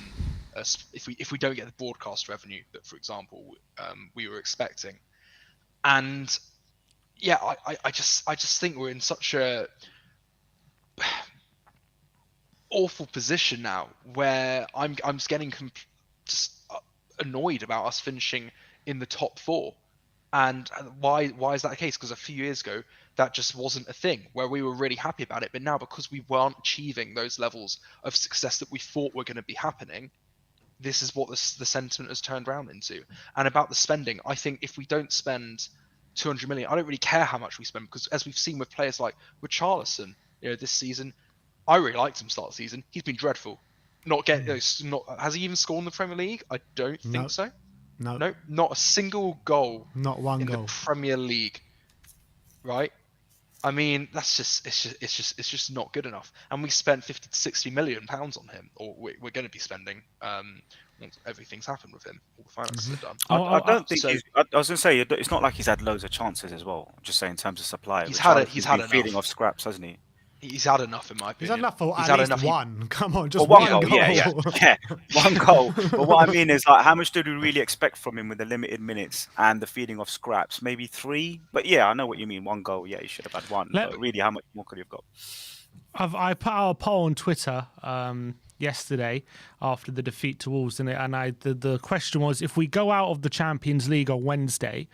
if we don't get the broadcast revenue that, for example, we were expecting. And yeah, I just think we're in such a awful position now where I'm just getting just annoyed about us finishing in the top 4. And why is that the case? Because a few years ago that just wasn't a thing where we were really happy about it, but now because we weren't achieving those levels of success that we thought were going to be happening, this is what the sentiment has turned around into. And about the spending, I think if we don't spend 200 million, I don't really care how much we spend, because as we've seen with players like Richarlison, this season, I really liked him start the season. He's been dreadful. Has he even scored in the Premier League? I don't think so. No, not a single goal. Not one in goal. the Premier League. Right? I mean, it's just not good enough. And we spent 50 to 60 million pounds on him, or we're going to be spending once everything's happened with him. All the finances are done. I don't think. I was going to say it's not like he's had loads of chances as well. I'm just saying in terms of supply. He's had been feeding off scraps, hasn't he? He's had enough, in my opinion. He's had enough for at least one. Come on, just one one goal. goal. Yeah, one goal. But what I mean is, like, how much did we really expect from him with the limited minutes and the feeding of scraps? Maybe 3. But yeah, I know what you mean. One goal. Yeah, he should have had 1. But really, how much more could he have got? I put out a poll on Twitter yesterday after the defeat to Wolves, and the question was, if we go out of the Champions League on Wednesday,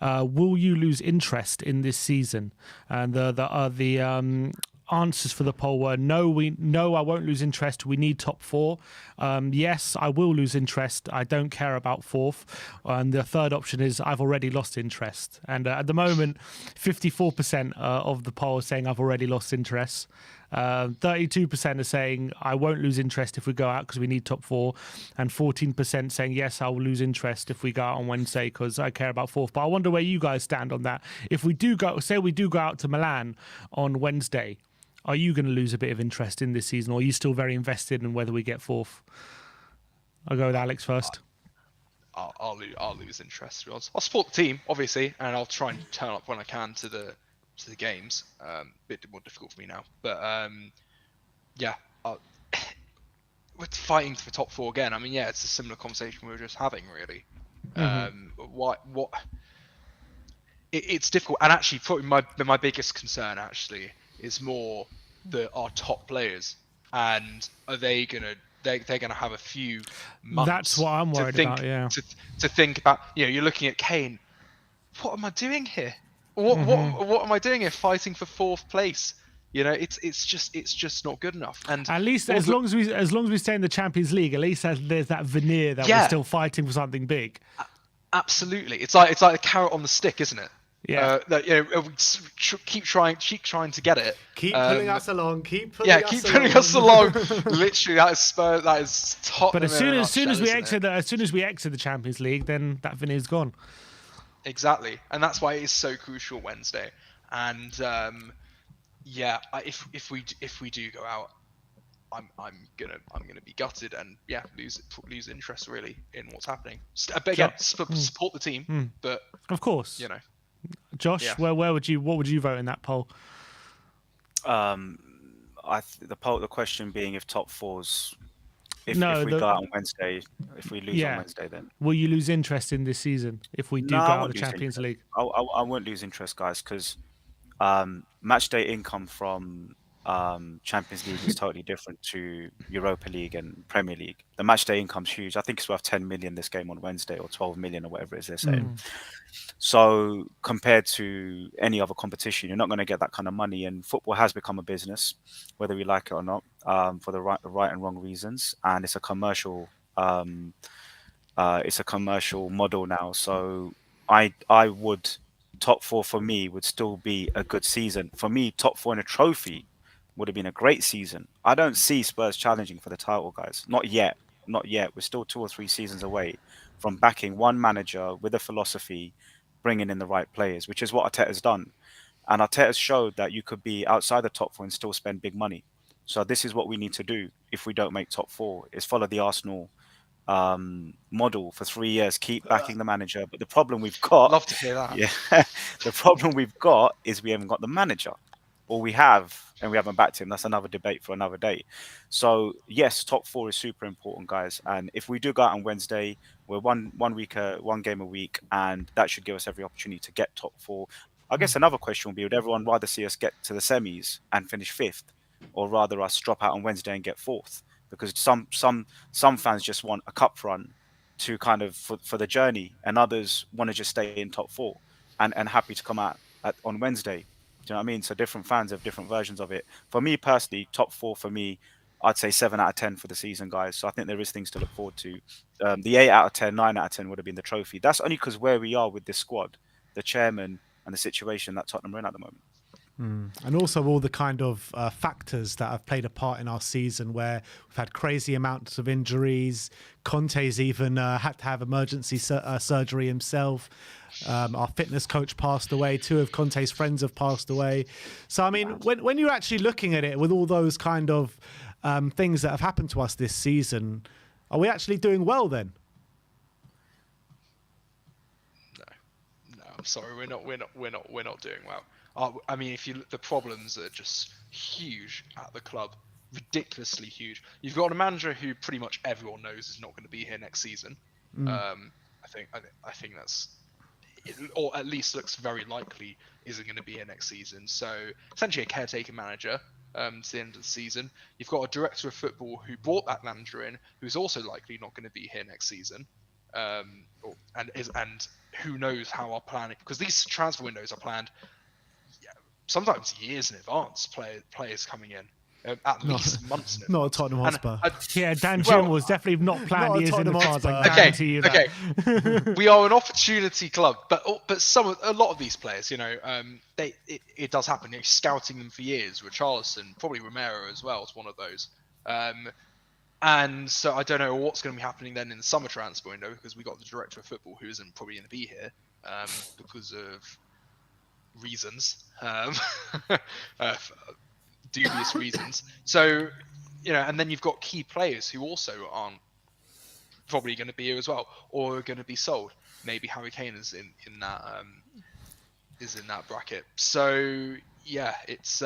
will you lose interest in this season? And the answers for the poll were no, I won't lose interest. We need top 4. Yes, I will lose interest. I don't care about 4th. And the third option is I've already lost interest. And at the moment, 54% of the poll is saying I've already lost interest. 32% are saying I won't lose interest if we go out because we need top 4, and 14% saying yes, I will lose interest if we go out on Wednesday because I care about 4th. But I wonder where you guys stand on that. If we do go, say we do go out to Milan on Wednesday, are you going to lose a bit of interest in this season, or are you still very invested in whether we get 4th? I'll go with Alex first. I'll lose interest, to be honest. I'll support the team, obviously, and I'll try and turn up when I can to the games. A bit more difficult for me now, but yeah, we're fighting for top 4 again. I mean, yeah, it's a similar conversation we were just having, really. It's difficult, and actually, probably my biggest concern actually is more our top players, and are they gonna they're gonna have a few months. That's what I'm worried about. Yeah, to think about. You're looking at Kane. What am I doing here? What am I doing here? Fighting for 4th place. It's just not good enough. And at least as long as we stay in the Champions League, at least there's that veneer that we're still fighting for something big. Absolutely, it's like a carrot on the stick, isn't it? Yeah. Keep trying to get it. Keep pulling us along. Keep pulling us along. Literally, that is Spurs. That is Tottenham. But as soon as we exit the Champions League, then that veneer's gone. Exactly, and that's why it is so crucial Wednesday. And if we do go out, I'm gonna be gutted and lose interest really in what's happening. But again, support the team, but of course, you know, Josh, what would you vote in that poll? The question being if top fours, if No, we go out on Wednesday, if we lose on Wednesday, then will you lose interest in this season if we do no, go I out of won't the lose Champions interest. League? I won't lose interest, guys, because match day income from Champions League is totally different to Europa League and Premier League. The match day income's huge. I think it's worth 10 million this game on Wednesday, or 12 million, or whatever it is they're saying. So compared to any other competition, you're not going to get that kind of money. And football has become a business, whether we like it or not, for the right and wrong reasons. And it's a commercial model now. So I would, top four for me would still be a good season. For me, top four in a trophy would have been a great season. I don't see Spurs challenging for the title, guys. Not yet. Not yet. We're still 2 or 3 seasons away from backing one manager with a philosophy, bringing in the right players, which is what Arteta's done. And Arteta's showed that you could be outside the top four and still spend big money. So this is what we need to do if we don't make top four, is follow the Arsenal model for 3 years, keep backing the manager. But the problem we've got, love to hear that. the problem we've got is we haven't got the manager, or we have and we haven't backed him. That's another debate for another day. So yes, top four is super important, guys. And if we do go out on Wednesday, we're one game a week, and that should give us every opportunity to get top four. I guess another question would be: would everyone rather see us get to the semis and finish 5th, or rather us drop out on Wednesday and get 4th? Because some fans just want a cup run to kind of for the journey, and others want to just stay in top four and happy to come out on Wednesday. Do you know what I mean? So different fans have different versions of it. For me personally, top four for me, I'd say 7 out of 10 for the season, guys. So I think there is things to look forward to. The 8 out of 10, 9 out of 10 would have been the trophy. That's only because where we are with this squad, the chairman, and the situation that Tottenham are in at the moment. And also all the kind of factors that have played a part in our season, where we've had crazy amounts of injuries. Conte's even had to have emergency surgery himself. Our fitness coach passed away. 2 of Conte's friends have passed away. So, I mean, when you're actually looking at it with all those kind of things that have happened to us this season, are we actually doing well then? No, I'm sorry, we're not doing well. I mean, if you look, the problems are just huge at the club, ridiculously huge. You've got a manager who pretty much everyone knows is not going to be here next season. I think that's, or at least looks very likely isn't going to be here next season. So essentially a caretaker manager to the end of the season. You've got a director of football who brought that manager in, who's also likely not going to be here next season. And who knows how our planning, because these transfer windows are planned sometimes years in advance. Players coming in at least months in advance. Not a Tottenham Hotspur. Dan Jim was definitely not planned years in advance. I guarantee you that. Okay. We are an opportunity club, but a lot of these players, it does happen. You're scouting them for years. Richarlison, probably Romero as well, is one of those. And so I don't know what's going to be happening then in the summer transfer window, because we got the director of football who isn't probably going to be here because of reasons, dubious reasons. So, and then you've got key players who also aren't probably going to be here as well, or are going to be sold. Maybe Harry Kane is in that bracket. So yeah, it's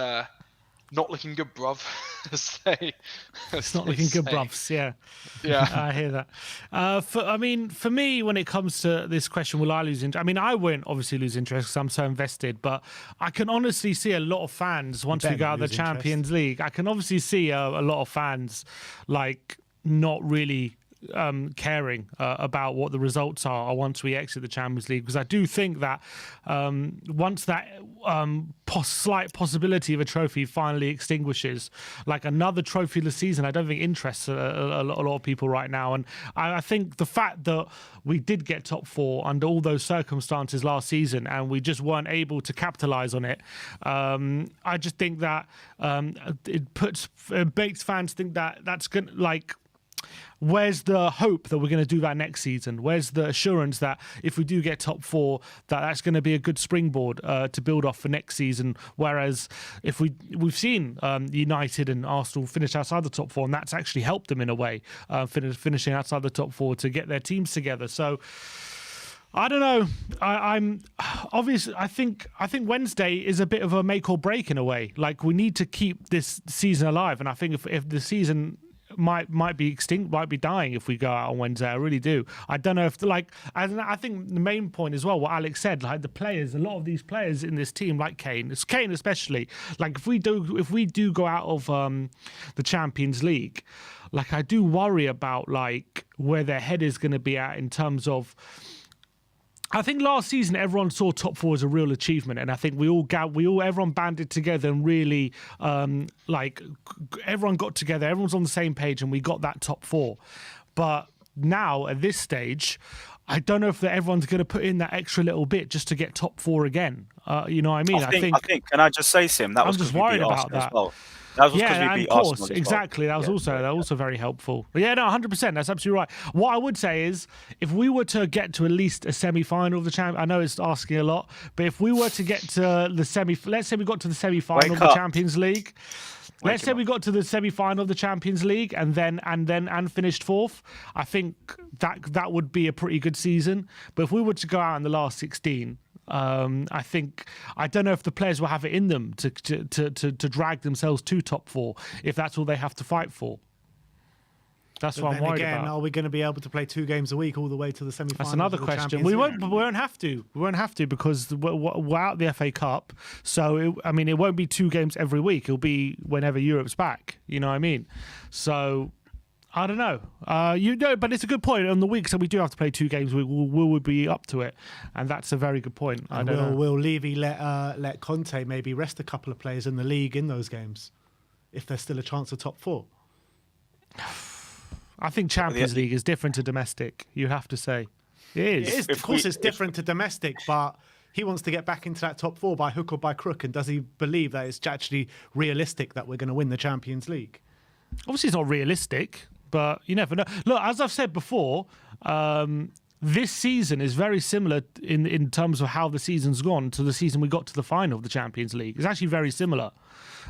not looking good, bruv. It's not looking good, bruvs. Yeah. I hear that. For me, when it comes to this question, will I lose interest? I mean, I won't obviously lose interest because I'm so invested, but I can honestly see a lot of fans once we go out of the Champions League. I can obviously see a lot of fans like not really caring about what the results are once we exit the Champions League, because I do think that once that slight possibility of a trophy finally extinguishes, like another trophyless season, I don't think interests a lot of people right now. And I think the fact that we did get top four under all those circumstances last season and we just weren't able to capitalize on it, I just think that it makes fans think that that's going to, like, where's the hope that we're going to do that next season? Where's the assurance that if we do get top four, that's going to be a good springboard to build off for next season? Whereas if we've seen United and Arsenal finish outside the top four, and that's actually helped them in a way, finishing outside the top four to get their teams together. So I don't know. I'm obviously. I think Wednesday is a bit of a make or break in a way. Like, we need to keep this season alive, and I think if the season might be extinct, might be dying if we go out on Wednesday. I really do. I don't know if I think the main point as well, what Alex said, like the players, a lot of these players in this team, like Kane especially, like if we do go out of the Champions League, like I do worry about like where their head is going to be at in terms of. I think last season everyone saw top four as a real achievement, and I think everyone banded together and really everyone got together, everyone's on the same page, and we got that top four. But now at this stage, I don't know if everyone's going to put in that extra little bit just to get top four again. You know what I mean? I think. Can I just say, Sim? That was I'm just worried about that. As well. That was yeah, and of course, exactly. That was also very helpful. But yeah, no, 100%. That's absolutely right. What I would say is, if we were to get to at least a semi-final of the champ, I know it's asking a lot, but if we were to get to the let's say we got to the semi-final of the Champions League. Let's say we got to the semi-final of the Champions League and finished fourth. I think that would be a pretty good season. But if we were to go out in the last 16. I don't know if the players will have it in them to drag themselves to top four if that's all they have to fight for. That's what I'm worried about. Are we going to be able to play 2 games a week all the way to the semi-finals? That's another question. We won't have to. We won't have to because we're out the FA Cup. So it won't be 2 games every week. It'll be whenever Europe's back. You know what I mean? So. I don't know. But it's a good point. On the weeks that we do have to play 2 games, we'll be up to it, and that's a very good point. Will Levy let Conte maybe rest a couple of players in the league in those games, if there's still a chance of top 4? I think Champions League is different to domestic. You have to say it is. Of course, it's different to domestic, but he wants to get back into that top 4 by hook or by crook. And does he believe that it's actually realistic that we're going to win the Champions League? Obviously, it's not realistic. But you never know. Look, as I've said before, this season is very similar in terms of how the season's gone to the season we got to the final of the Champions League. It's actually very similar.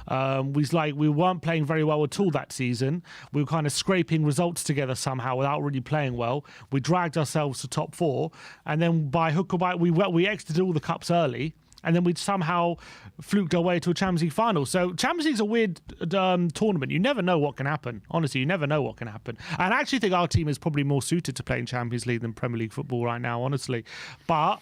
We weren't playing very well at all that season. We were kind of scraping results together somehow without really playing well. We dragged ourselves to top 4, and then by hook or by we exited all the cups early. And then we'd somehow fluked our way to a Champions League final. So Champions League's a weird tournament. You never know what can happen. Honestly, you never know what can happen. And I actually think our team is probably more suited to playing Champions League than Premier League football right now, honestly. But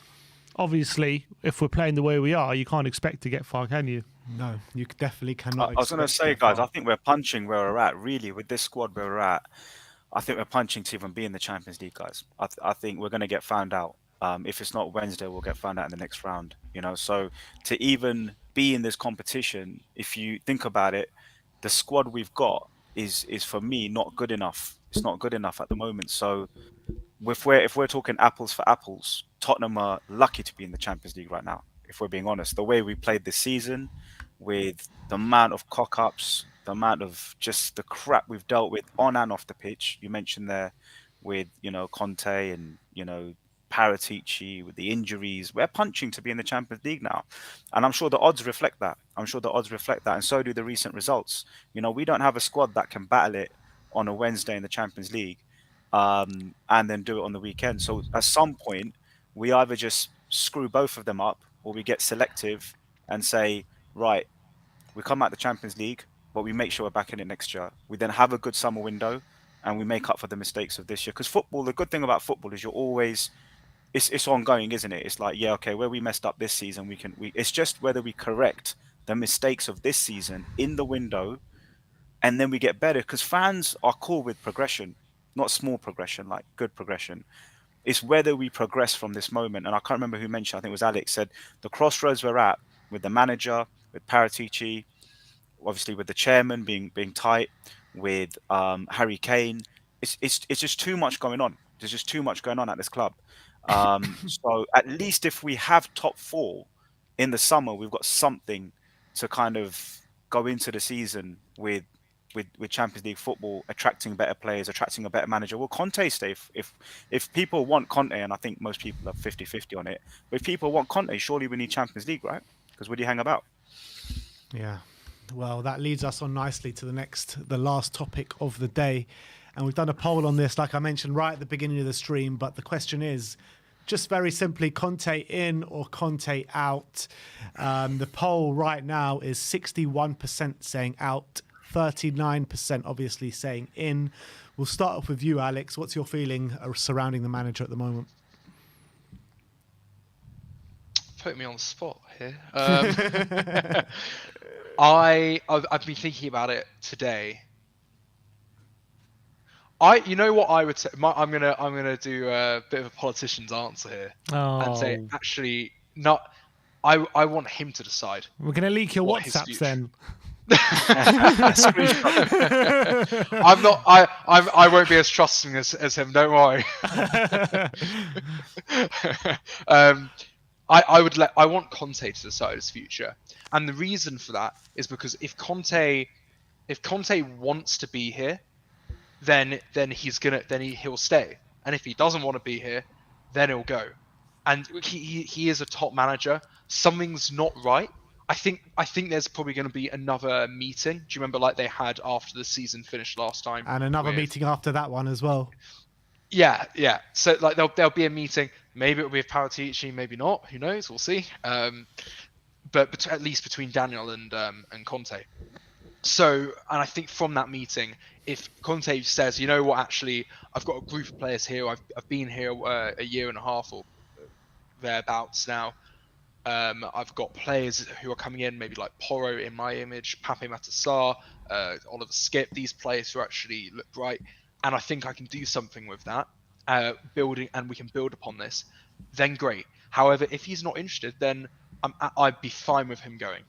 obviously, if we're playing the way we are, you can't expect to get far, can you? No, you definitely cannot. I was going to say, guys, I think we're punching where we're at. Really, with this squad where we're at, I think we're punching to even be in the Champions League, guys. I think we're going to get found out. If it's not Wednesday, we'll get found out in the next round. So to even be in this competition, if you think about it, the squad we've got is for me not good enough. It's not good enough at the moment. So if we're talking apples for apples, Tottenham are lucky to be in the Champions League right now. If we're being honest, the way we played this season, with the amount of cock-ups, the amount of just the crap we've dealt with on and off the pitch. You mentioned there with Conte and Perisic, with the injuries, we're punching to be in the Champions League now, and I'm sure the odds reflect that. And so do the recent results. We don't have a squad that can battle it on a Wednesday in the Champions League, and then do it on the weekend. So at some point, we either just screw both of them up, or we get selective and say, right, we come out the Champions League, but we make sure we're back in it next year. We then have a good summer window, and we make up for the mistakes of this year. Because football, the good thing about football is you're always it's ongoing, isn't it? It's like, where we messed up this season, it's just whether we correct the mistakes of this season in the window, and then we get better. Because fans are cool with progression, not small progression, like good progression. It's whether we progress from this moment. And I can't remember who mentioned, I think it was Alex, said the crossroads we're at with the manager, with Perisic, obviously with the chairman being tight, with Harry Kane. It's just too much going on. There's just too much going on at this club. So at least if we have top 4 in the summer, we've got something to kind of go into the season with with Champions League football, attracting better players, attracting a better manager. Will Conte stay? If people want Conte, and I think most people are 50-50 on it, but if people want Conte, surely we need Champions League, right? Because would he hang about? Yeah. Well, that leads us on nicely to the last topic of the day. And we've done a poll on this, like I mentioned right at the beginning of the stream. But the question is, just very simply, Conte in or Conte out? The poll right now is 61% saying out, 39% obviously saying in. We'll start off with you, Alex. What's your feeling surrounding the manager at the moment? Put me on the spot here. I've been thinking about it today. You know what I would say? I'm gonna do a bit of a politician's answer here and say actually not. I want him to decide. We're gonna leak your WhatsApps then. I'm not. I won't be as trusting as him. Don't worry. I want Conte to decide his future, and the reason for that is because if Conte wants to be here, then he'll stay, and if he doesn't want to be here, then he'll go. And he is a top manager. Something's not right. I think there's probably going to be another meeting. Do you remember like they had after the season finished last time? And another meeting after that one as well. Yeah. So like there'll be a meeting. Maybe it'll be with Paratici, maybe not. Who knows? We'll see. But at least between Daniel and Conte. So, and I think from that meeting, if Conte says, you know what, actually, I've got a group of players here. I've been here a year and a half or thereabouts now. I've got players who are coming in, maybe like Porro in my image, Pape Matar, Oliver Skip. These players who actually look right, and I think I can do something with that. Building, and we can build upon this. Then great. However, if he's not interested, then I'd be fine with him going.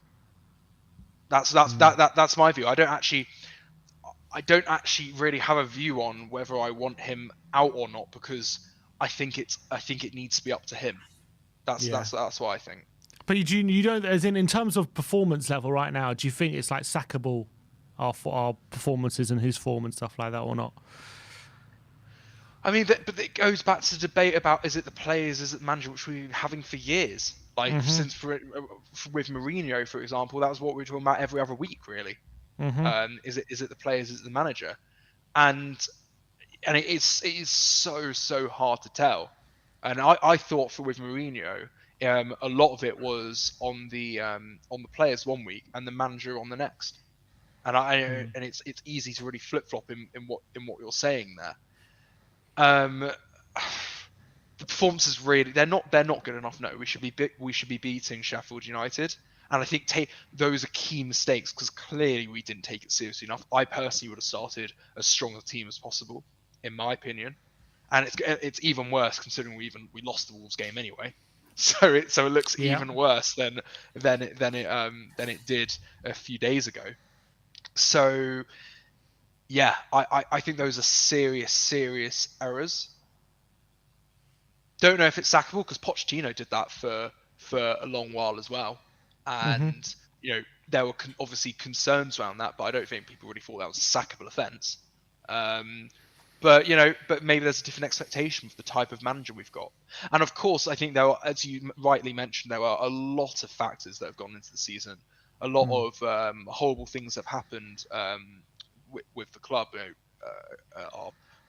That's my view. I don't actually really have a view on whether I want him out or not, because I think it needs to be up to him. That's what I think. But you don't, as in terms of performance level right now, do you think it's like sackable our performances and his form and stuff like that or not? I mean, but it goes back to the debate about is it the players, is it the manager, which we've been having for years. Like since with Mourinho, for example, that was what we were talking about every other week, really. Is it the players, is it the manager? And it is so hard to tell. And I thought with Mourinho, a lot of it was on the players one week and the manager on the next. And and it's easy to really flip flop in what you're saying there. The performances really they're not good enough. No, we should be beating Sheffield United, and I think those are key mistakes because clearly we didn't take it seriously enough. I personally would have started as strong a team as possible, in my opinion, and it's even worse considering we lost the Wolves game anyway. So it looks even worse than it did a few days ago. So yeah, I think those are serious errors. Don't know if it's sackable because Pochettino did that for a long while as well, and there were obviously concerns around that, but I don't think people really thought that was a sackable offence. But maybe there's a different expectation for the type of manager we've got, and of course I think there are, as you rightly mentioned, there are a lot of factors that have gone into the season. A lot of horrible things have happened with the club.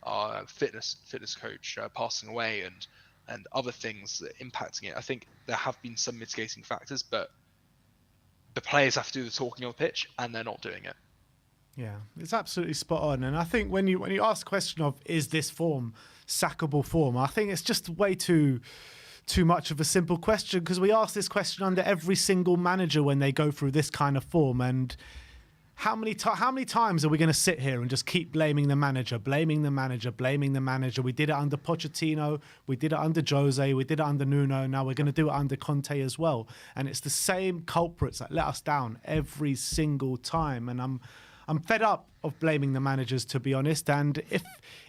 Our fitness coach passing away and other things impacting it. I think there have been some mitigating factors, but the players have to do the talking on the pitch, and they're not doing it. Yeah, it's absolutely spot on. And I think when you ask the question of is this form sackable form, I think it's just way too much of a simple question, because we ask this question under every single manager when they go through this kind of form. And how many times are we going to sit here and just keep blaming the manager? We did it under Pochettino, we did it under Jose, we did it under Nuno, now we're going to do it under Conte as well. And it's the same culprits that let us down every single time. And I'm fed up of blaming the managers, to be honest. And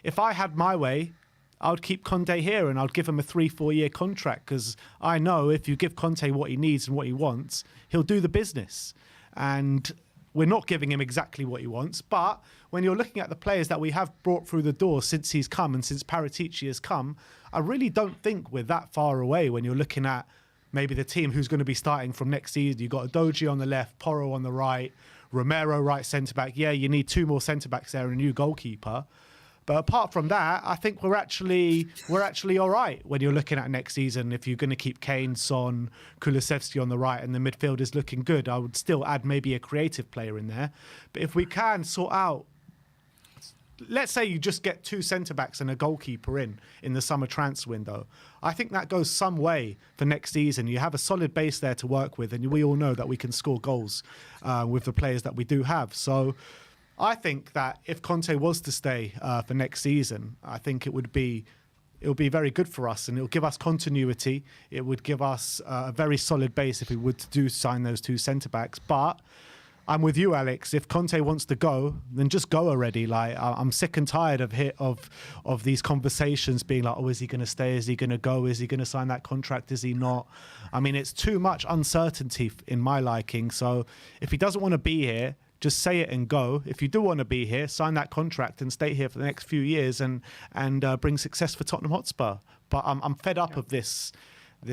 if I had my way, I would keep Conte here and I'd give him a 3-4 year contract, because I know if you give Conte what he needs and what he wants, he'll do the business. And we're not giving him exactly what he wants. But when you're looking at the players that we have brought through the door since he's come and since Perisic has come, I really don't think we're that far away when you're looking at maybe the team who's going to be starting from next season. You've got Doji on the left, Porro on the right, Romero right centre-back. Yeah, you need 2 more centre-backs there and a new goalkeeper. But apart from that, I think we're actually all right when you're looking at next season. If you're going to keep Kane, Son, Kulusevski on the right and the midfield is looking good, I would still add maybe a creative player in there. But if we can sort out, let's say you just get 2 centre-backs and a goalkeeper in the summer transfer window, I think that goes some way for next season. You have a solid base there to work with, and we all know that we can score goals with the players that we do have. So I think that if Conte was to stay for next season, I think it would be very good for us, and it will give us continuity. It would give us a very solid base if we would do sign those 2 centre-backs. But I'm with you, Alex. If Conte wants to go, then just go already. Like, I'm sick and tired of these conversations being like, oh, is he going to stay? Is he going to go? Is he going to sign that contract? Is he not? I mean, it's too much uncertainty in my liking. So if he doesn't want to be here, just say it and go. If you do want to be here, sign that contract and stay here for the next few years and bring success for Tottenham Hotspur. But I'm fed up of this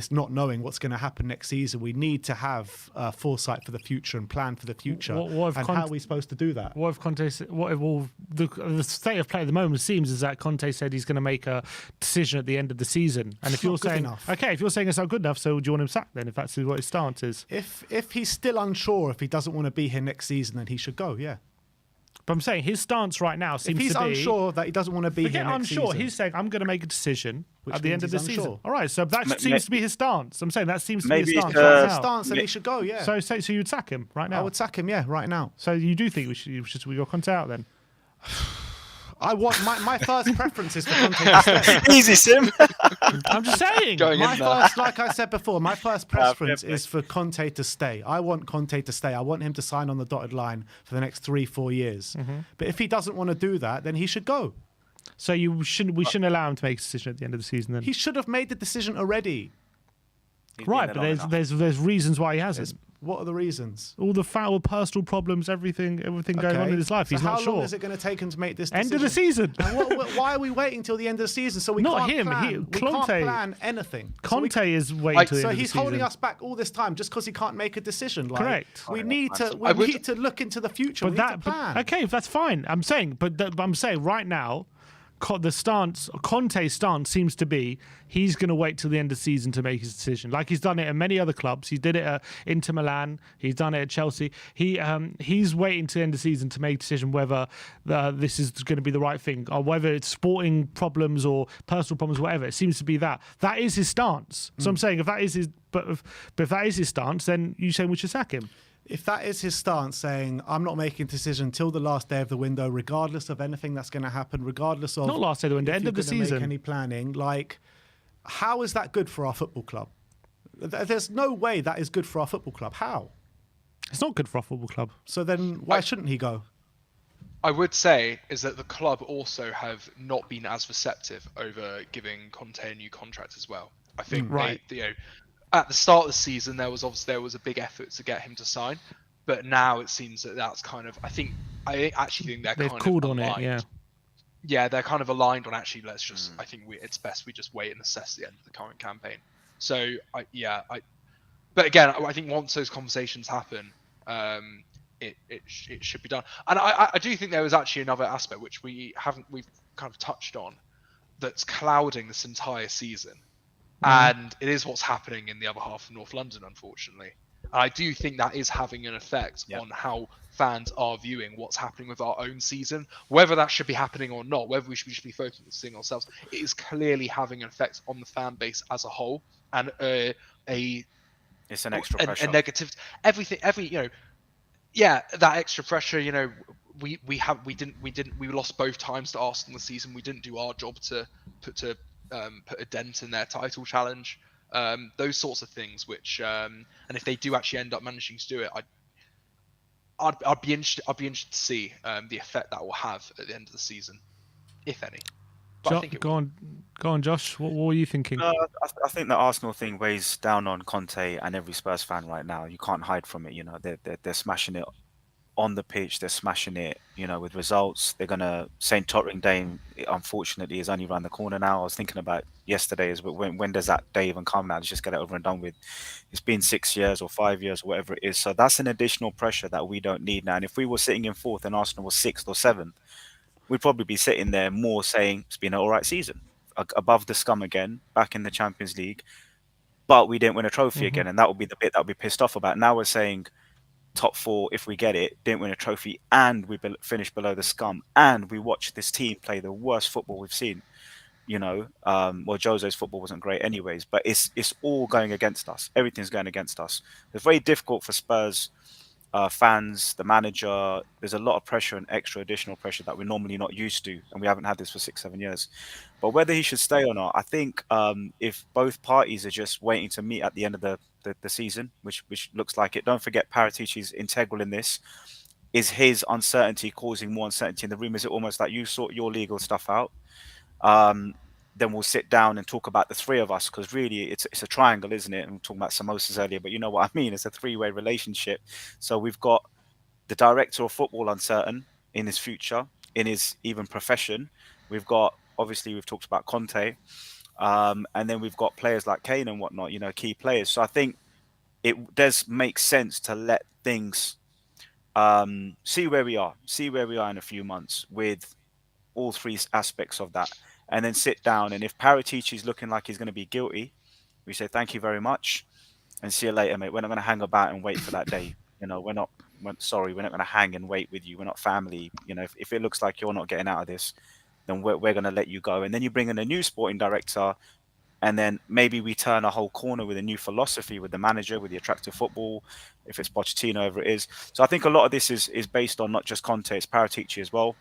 not knowing what's going to happen next season. We need to have foresight for the future and plan for the future. How are we supposed to do that? What if Conte? The state of play at the moment seems is that Conte said he's going to make a decision at the end of the season. And if you're saying if you're saying it's not good enough, so do you want him sacked then? If that's what his stance is. If he's still unsure if he doesn't want to be here next season, then he should go. Yeah. But I'm saying his stance right now seems to be... If he's unsure that he doesn't want to be here next season... He's saying, I'm going to make a decision at the end of the season. All right, so that seems to be his stance. I'm saying that seems to be his stance right now. His stance, and he should go, yeah. So you would sack him right now? I would sack him, yeah, right now. So you do think we got Conte out then? I want my first preference is for Conte to stay. Easy, Sim. I'm just saying. Like I said before, my first preference is for Conte to stay. I want Conte to stay. I want him to sign on the dotted line for the next 3-4 years. Mm-hmm. But if he doesn't want to do that, then he should go. So we shouldn't allow him to make a decision at the end of the season then? He should have made the decision already. Right, but there's reasons why he hasn't. What are the reasons? All the foul personal problems, everything going on in his life. So He's not sure. How long is it going to take him to make this decision? End of the season. Why are we waiting till the end of the season? So we not can't him. Plan. We can't plan anything. Conte is waiting till the end of the season. So he's holding us back all this time just because he can't make a decision. Like, correct. We need to look into the future. We need to plan. Okay, that's fine. I'm saying right now, Conte's stance seems to be he's going to wait till the end of the season to make his decision. Like he's done it at many other clubs. He did it at Inter Milan. He's done it at Chelsea. He's waiting to the end of the season to make a decision whether this is going to be the right thing or whether it's sporting problems or personal problems, whatever. It seems to be that is his stance. So I'm saying if that is his stance, then you say we should sack him. If that is his stance, saying, I'm not making a decision till the last day of the window, regardless of anything that's going to happen, regardless of... Not last day of the window, end of the season. Make any planning, like, how is that good for our football club? There's no way that is good for our football club. How? It's not good for our football club. So then why shouldn't he go? I would say is that the club also have not been as receptive over giving Conte a new contract as well. I think at the start of the season, there was a big effort to get him to sign, but now it seems that's kind of. I actually think they've kind called of on aligned. it. Yeah. Yeah, they're kind of aligned on actually. Let's just. I think it's best we just wait and assess the end of the current campaign. So but again, I think once those conversations happen, it should be done. And I do think there was actually another aspect which we've kind of touched on, that's clouding this entire season. And it is what's happening in the other half of North London, unfortunately. And I do think that is having an effect on how fans are viewing what's happening with our own season. Whether that should be happening or not, whether we should be focusing ourselves, it is clearly having an effect on the fan base as a whole. And it's an extra pressure. A negative, everything, that extra pressure. We lost both times to Arsenal this season. We didn't do our job to put a dent in their title challenge, those sorts of things. Which, and if they do actually end up managing to do it, I'd be interested to see the effect that will have at the end of the season, if any. But I think go on, Josh. What were you thinking? I think the Arsenal thing weighs down on Conte and every Spurs fan right now. You can't hide from it. They're smashing it on the pitch, they're smashing it, with results. They're going to, St. Tottenham, unfortunately, is only around the corner now. I was thinking about yesterday, but when does that day even come now? Let's just get it over and done with. It's been 6 years or 5 years or whatever it is. So that's an additional pressure that we don't need now. And if we were sitting in fourth and Arsenal was sixth or seventh, we'd probably be sitting there more saying it's been an all right season, above the scum again, back in the Champions League. But we didn't win a trophy again. And that would be the bit that would be pissed off about. Now we're saying, top four if we get it, didn't win a trophy, and we finished below the scum, and we watched this team play the worst football we've seen. Well, Jose's football wasn't great anyways, but it's all going against us. Everything's going against us. It's very difficult for Spurs fans, the manager. There's a lot of pressure and extra additional pressure that we're normally not used to, and we haven't had this for 6-7 years. But whether he should stay or not, I think if both parties are just waiting to meet at the end of the season, which looks like it. Don't forget, Paratici's integral in this. Is his uncertainty causing more uncertainty in the room? Is it almost like you sort your legal stuff out? Then we'll sit down and talk about the three of us, because really it's a triangle, isn't it? And we're talking about samosas earlier, but you know what I mean. It's a three-way relationship. So we've got the director of football uncertain in his future, in his even profession. We've talked about Conte. And then we've got players like Kane and whatnot, key players. So I think it does make sense to let things see where we are in a few months with all three aspects of that, and then sit down. And if Paratici's looking like he's going to be guilty, we say thank you very much and see you later, mate. We're not going to hang about and wait for that day. We're not going to hang and wait with you. We're not family. If it looks like you're not getting out of this, then we're going to let you go. And then you bring in a new sporting director, and then maybe we turn a whole corner with a new philosophy, with the manager, with the attractive football, if it's Pochettino, whoever it is. So I think a lot of this is based on not just Conte, it's Paratici as well.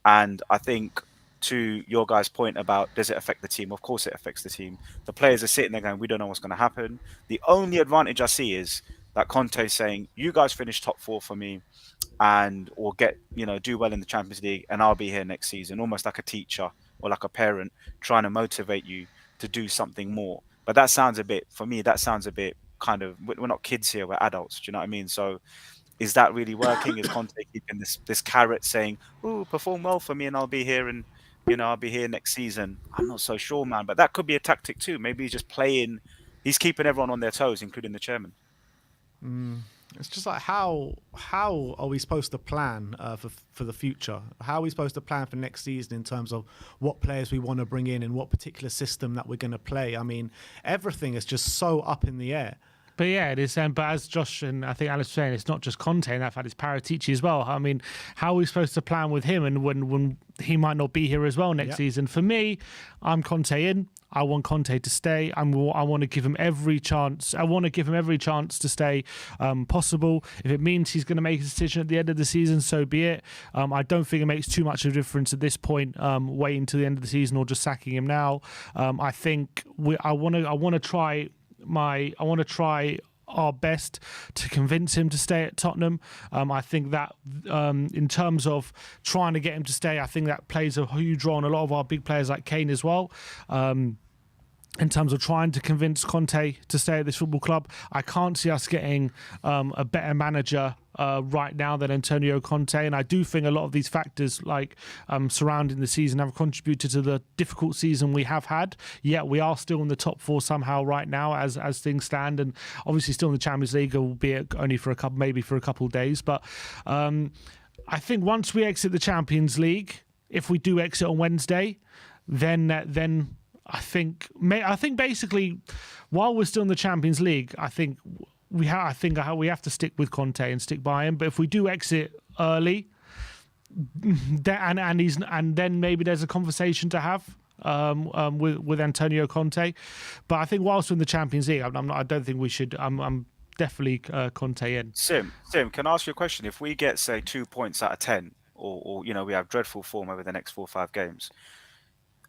And I think, to your guys' point about does it affect the team? Of course it affects the team. The players are sitting there going, we don't know what's going to happen. The only advantage I see is that Conte is saying, you guys finish top four for me, or get, do well in the Champions League, and I'll be here next season, almost like a teacher or like a parent trying to motivate you to do something more. But that sounds a bit kind of, we're not kids here, we're adults. Do you know what I mean? So is that really working? Is Conte keeping this carrot saying, "Oh, perform well for me, and I'll be here, and I'll be here next season"? I'm not so sure, man. But that could be a tactic too. Maybe he's just playing. He's keeping everyone on their toes, including the chairman. It's just like how are we supposed to plan for the future? How are we supposed to plan for next season in terms of what players we want to bring in and what particular system that we're going to play? I mean, everything is just so up in the air. But yeah, it is. But as Josh and I think Alex was saying, it's not just Conte, and that fact it's Paratici as well. I mean, how are we supposed to plan with him, and when he might not be here as well next season? For me, I'm Conte in. I want Conte to stay. I want to give him every chance. I want to give him every chance to stay possible. If it means he's going to make a decision at the end of the season, so be it. I don't think it makes too much of a difference at this point, waiting till the end of the season or just sacking him now. I think I want to try our best to convince him to stay at Tottenham. I think that in terms of trying to get him to stay, I think that plays a huge role on a lot of our big players like Kane as well. In terms of trying to convince Conte to stay at this football club, I can't see us getting a better manager right now than Antonio Conte. And I do think a lot of these factors like surrounding the season have contributed to the difficult season we have had. Yet we are still in the top four somehow right now as things stand, and obviously still in the Champions League, albeit only for a couple of days. But I think once we exit the Champions League, if we do exit on Wednesday, then I think basically, while we're still in the Champions League, I think we have to stick with Conte and stick by him. But if we do exit early, and then maybe there's a conversation to have with Antonio Conte. But I think whilst we're in the Champions League, I don't think we should. I'm definitely Conte in. Sim, can I ask you a question? If we get, say, 2 points out of 10, or we have dreadful form over the next 4 or 5 games,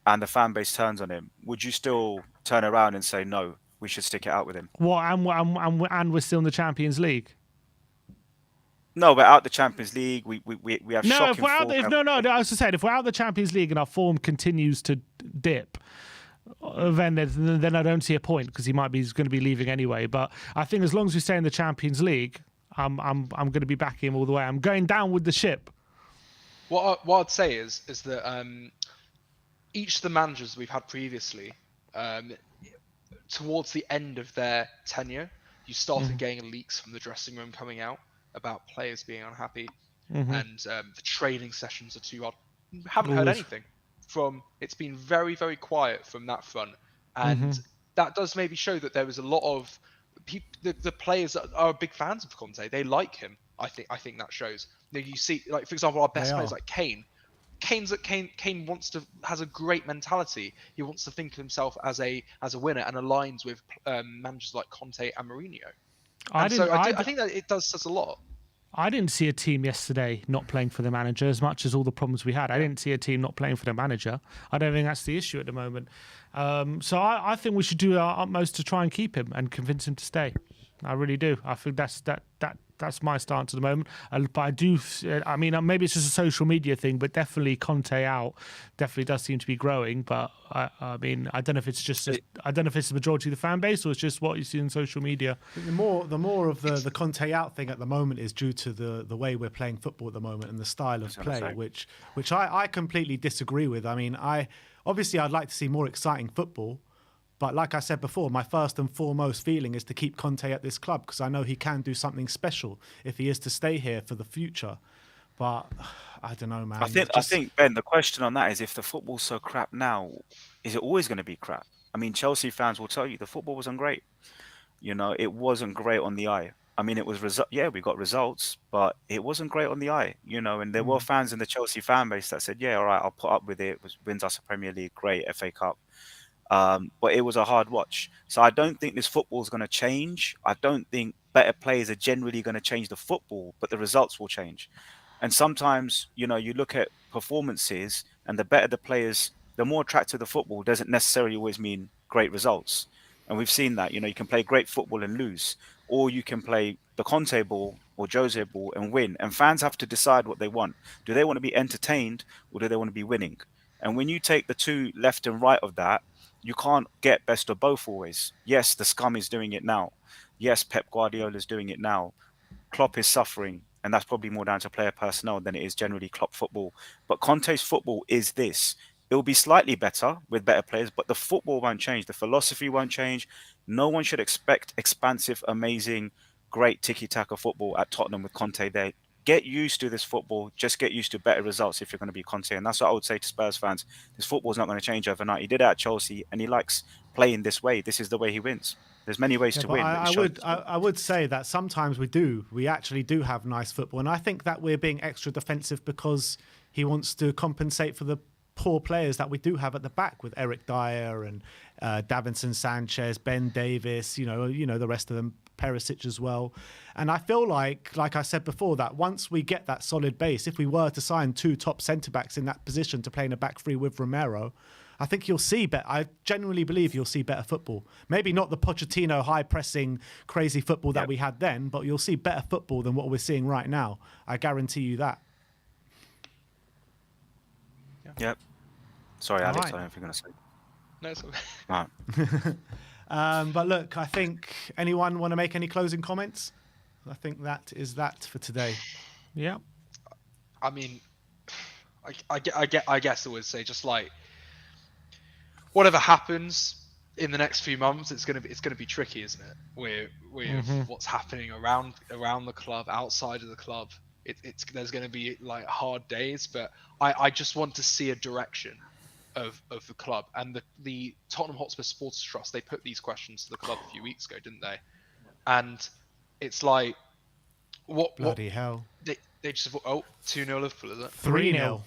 and the fan base turns on him, would you still turn around and say, no, we should stick it out with him? What, and we're still in the Champions League? No, we're out the Champions League. We have shocking form. I was just saying, if we're out the Champions League and our form continues to dip, then I don't see a point, because he's going to be leaving anyway. But I think as long as we stay in the Champions League, I'm going to be backing him all the way. I'm going down with the ship. What I'd say is that each of the managers we've had previously, towards the end of their tenure, you started getting leaks from the dressing room coming out about players being unhappy, and the training sessions are too hard. Haven't heard anything from. It's been very, very quiet from that front, and that does maybe show that there was a lot of the players that are big fans of Conte. They like him. I think that shows. You see, like for example, our best players like Kane. Kane has a great mentality. He wants to think of himself as a winner and aligns with managers like Conte and Mourinho. I think that it does such a lot. I didn't see a team yesterday not playing for the manager as much as all the problems we had. I didn't see a team not playing for the manager. I don't think that's the issue at the moment. So I think we should do our utmost to try and keep him and convince him to stay. I really do. I think that's my stance at the moment. But I do. I mean, maybe it's just a social media thing, but definitely Conte out definitely does seem to be growing. But I mean, I don't know if it's just. I don't know if it's the majority of the fan base or it's just what you see in social media. The more of the Conte out thing at the moment is due to the way we're playing football at the moment and the style of play, which I completely disagree with. I mean, obviously I'd like to see more exciting football. But like I said before, my first and foremost feeling is to keep Conte at this club because I know he can do something special if he is to stay here for the future. But I don't know, man. I think, Ben, the question on that is if the football's so crap now, is it always going to be crap? I mean, Chelsea fans will tell you the football wasn't great. You know, it wasn't great on the eye. I mean, it was we got results, but it wasn't great on the eye. You know, and there were fans in the Chelsea fan base that said, "Yeah, all right, I'll put up with it. It wins us a Premier League, great FA Cup." But it was a hard watch. So I don't think this football is going to change. I don't think better players are generally going to change the football, but the results will change. And sometimes, you know, you look at performances and the better the players, the more attractive the football doesn't necessarily always mean great results. And we've seen that, you know, you can play great football and lose, or you can play the Conte ball or Jose ball and win. And fans have to decide what they want. Do they want to be entertained or do they want to be winning? And when you take the two left and right of that, you can't get best of both always. Yes, the scum is doing it now. Yes, Pep Guardiola is doing it now. Klopp is suffering, and that's probably more down to player personnel than it is generally Klopp football. But Conte's football is this. It'll be slightly better with better players, but the football won't change. The philosophy won't change. No one should expect expansive, amazing, great tiki-taka football at Tottenham with Conte there. Get used to this football. Just get used to better results if you're going to be Conte. And that's what I would say to Spurs fans. This football's not going to change overnight. He did it at Chelsea, and he likes playing this way. This is the way he wins. There's many ways to win. I would say that sometimes we actually do have nice football. And I think that we're being extra defensive because he wants to compensate for the poor players that we do have at the back with Eric Dyer and Davinson Sanchez, Ben Davis, you know the rest of them, Perisic as well. And I feel like I said before, that once we get that solid base, if we were to sign two top centre-backs in that position to play in a back three with Romero, I think you'll see better. I genuinely believe you'll see better football. Maybe not the Pochettino high-pressing, crazy football that we had then, but you'll see better football than what we're seeing right now. I guarantee you that. Yep. Sorry, Alex, right. I don't know if you're going to say. No, it's okay. Right. But look, I think anyone want to make any closing comments? I think that is that for today. Yeah. I mean, I guess I would say just like whatever happens in the next few months, it's gonna be tricky, isn't it? With what's happening around the club, outside of the club, there's gonna be like hard days. But I just want to see a direction of the club, and the Tottenham Hotspur Supporters Trust, they put these questions to the club a few weeks ago, didn't they? And it's like Bloody hell. They just thought, 2-0 Liverpool, is it? 3-0.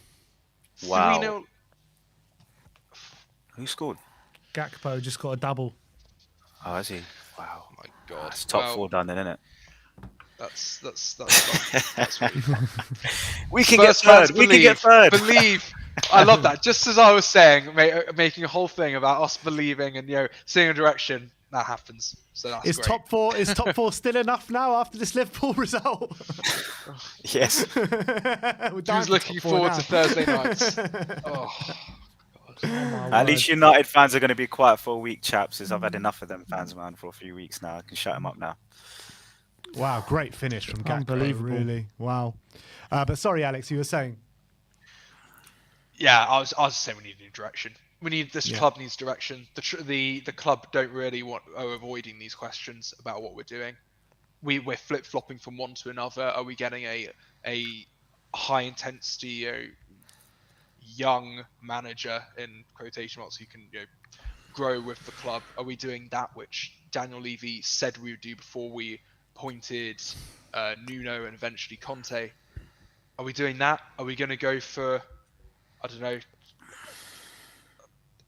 Wow. 3-0. Who scored? Gakpo just got a double. Oh, is he? Wow. Oh my God. That's top four done then, isn't it? That's really fun. We can get third. We can get third. Believe. I love that. Just as I was saying, making a whole thing about us believing and seeing a direction, that happens. So that's Is great. top four still enough now after this Liverpool result? Yes. Who's looking forward to Thursday nights? Oh. At least United fans are going to be quiet for a week, chaps, as I've had enough of them fans, man, for a few weeks now. I can shut them up now. Wow, great finish from Gakpo. Unbelievable. Really, wow. But sorry, Alex, you were saying. Yeah, I was saying we need a new direction. This Yeah. club needs direction. The club don't really are avoiding these questions about what we're doing. We're flip flopping from one to another. Are we getting a high intensity young manager in quotation marks who can grow with the club? Are we doing that which Daniel Levy said we would do before we appointed Nuno and eventually Conte? Are we doing that? Are we going to go for, I don't know,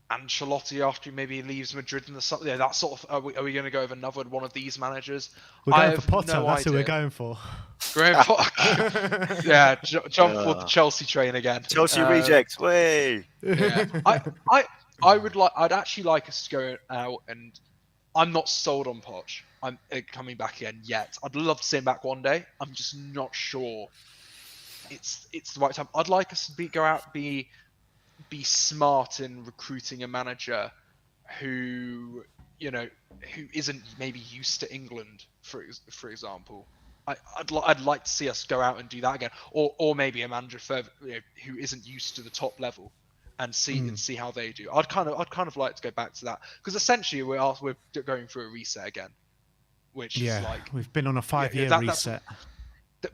Ancelotti after he maybe leaves Madrid in the summer? Yeah, that sort of. Are we going to go with another one of these managers? We're going for Potter. That's who we're going for. Graham Potter. Yeah, jump for the Chelsea train again. Chelsea rejects. Way. Yeah. I'd actually like us to go out, and I'm not sold on Poch. I'm coming back again yet. I'd love to see him back one day. I'm just not sure it's the right time. I'd like us to go out, be smart in recruiting a manager who isn't maybe used to England, for example. I'd like to see us go out and do that again, or maybe a manager who isn't used to the top level, and see how they do. I'd kind of like to go back to that, because essentially we're going through a reset again, which is like we've been on a 5-year reset.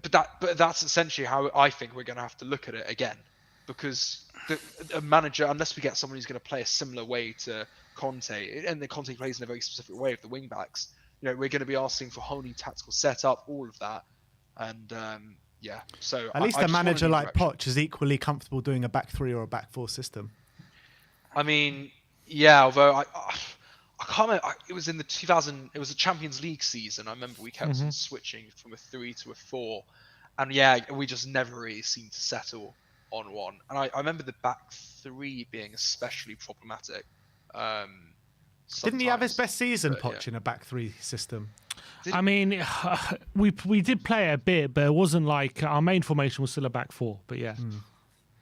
But that's essentially how I think we're going to have to look at it again, because a manager, unless we get someone who's going to play a similar way to Conte, and the Conte plays in a very specific way with the wing backs, we're going to be asking for whole new tactical setup, all of that, and So at least a manager like Poch is equally comfortable doing a back 3 or a back 4 system. I mean, yeah, although I can't remember. It was in the 2000. It was a Champions League season. I remember we kept on switching from a 3 to a 4, and we just never really seemed to settle on one. And I remember the back 3 being especially problematic. Didn't he have his best season, Poch, in a back 3 system? I mean, we did play a bit, but it wasn't like our main formation was still a back 4. But yeah,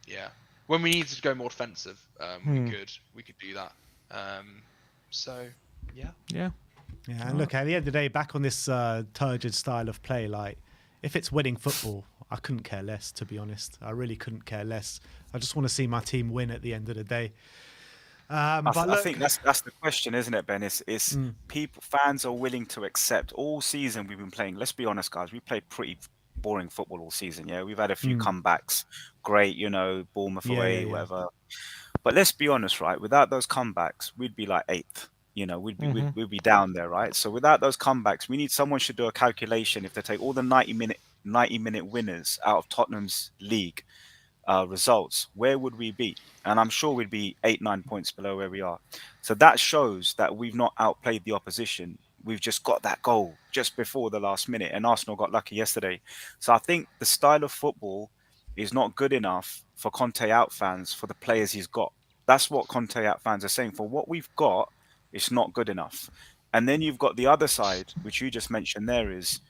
yeah. When we needed to go more defensive, we could do that. So yeah. And look, at the end of the day, back on this turgid style of play, like if it's winning football, I couldn't care less, to be honest. I really couldn't care less. I just want to see my team win at the end of the day. I think that's the question, isn't it, Ben? It's fans are willing to accept. All season we've been playing. Let's be honest, guys. We played pretty boring football all season. Yeah, we've had a few comebacks. Great, Bournemouth away, whatever. But let's be honest, right? Without those comebacks, we'd be like 8th. We'd be down there, right? So without those comebacks, someone should do a calculation. If they take all the 90-minute winners out of Tottenham's league results, where would we be? And I'm sure we'd be 8-9 points below where we are. So that shows that we've not outplayed the opposition. We've just got that goal just before the last minute, and Arsenal got lucky yesterday. So I think the style of football is not good enough for Conte out fans, for the players he's got. That's what Conte out fans are saying. For what we've got, it's not good enough. And then you've got the other side, which you just mentioned there, is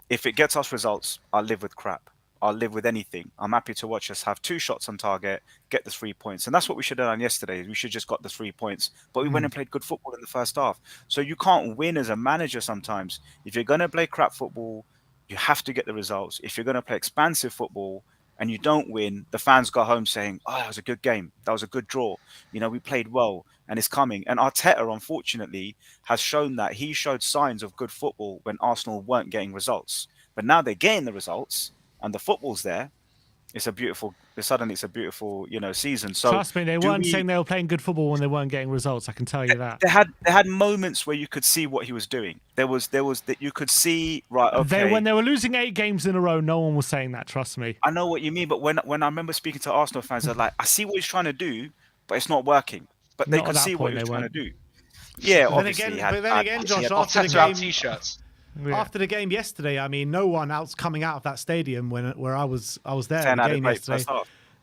if it gets us results, I'll live with crap. I'll live with anything. I'm happy to watch us have 2 shots on target, get the 3 points. And that's what we should have done yesterday. We should just got the 3 points. But we went and played good football in the first half. So you can't win as a manager sometimes. If you're going to play crap football, you have to get the results. If you're going to play expansive football and you don't win, the fans go home saying, oh, that was a good game. That was a good draw. We played well and it's coming. And Arteta, unfortunately, has shown that he showed signs of good football when Arsenal weren't getting results. But now they're getting the results and the football's there. Suddenly it's a beautiful, season. So trust me, they weren't saying they were playing good football when they weren't getting results. I can tell you that. They had moments where you could see what he was doing. There was that you could see, right, okay. When they were losing 8 games in a row, no one was saying that, trust me. I know what you mean, but when I remember speaking to Arsenal fans, they're like, I see what he's trying to do, but it's not working. But they could see what he was trying to do. Yeah, obviously. But then again, Josh, after the game yesterday, I mean, no one else coming out of that stadium where I was there at the game yesterday.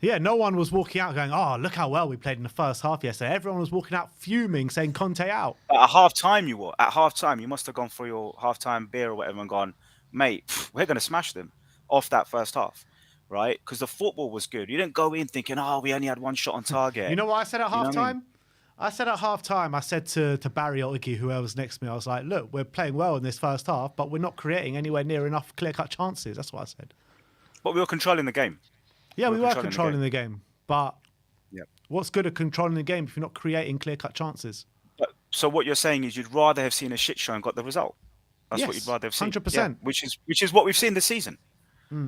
Yeah, no one was walking out going, oh, look how well we played in the first half yesterday. Everyone was walking out fuming, saying Conte out. At half-time, you must have gone for your half-time beer or whatever and gone, mate, we're going to smash them off that first half, right? Because the football was good. You didn't go in thinking, oh, we only had 1 shot on target. You know what I said at half-time? I said at half time, I said to Barry or Iggy, whoever was next to me, I was like, look, we're playing well in this first half, but we're not creating anywhere near enough clear-cut chances. That's what I said. But we were controlling the game. Yeah, we were controlling the game. But Yeah. what's good at controlling the game if you're not creating clear-cut chances? But, so what you're saying is you'd rather have seen a shit show and got the result. That's Yes, what you'd rather have seen. 100%. Yeah, which is what we've seen this season. But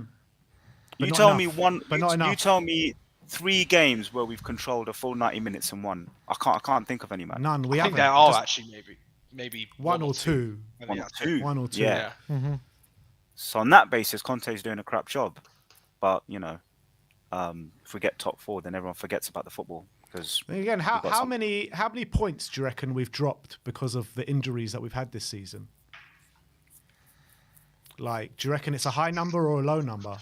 You not tell enough. me one. But not enough. You tell me 3 games where we've controlled a full 90 minutes and won. I can't think of any, man. None. We I think haven't. there are Just actually maybe one or two. Maybe that's it. 2. One or two. Yeah. Yeah. So on that basis, Conte's doing a crap job. But if we get top 4, then everyone forgets about the football because. And again, how many points do you reckon we've dropped because of the injuries that we've had this season? Like, do you reckon it's a high number or a low number?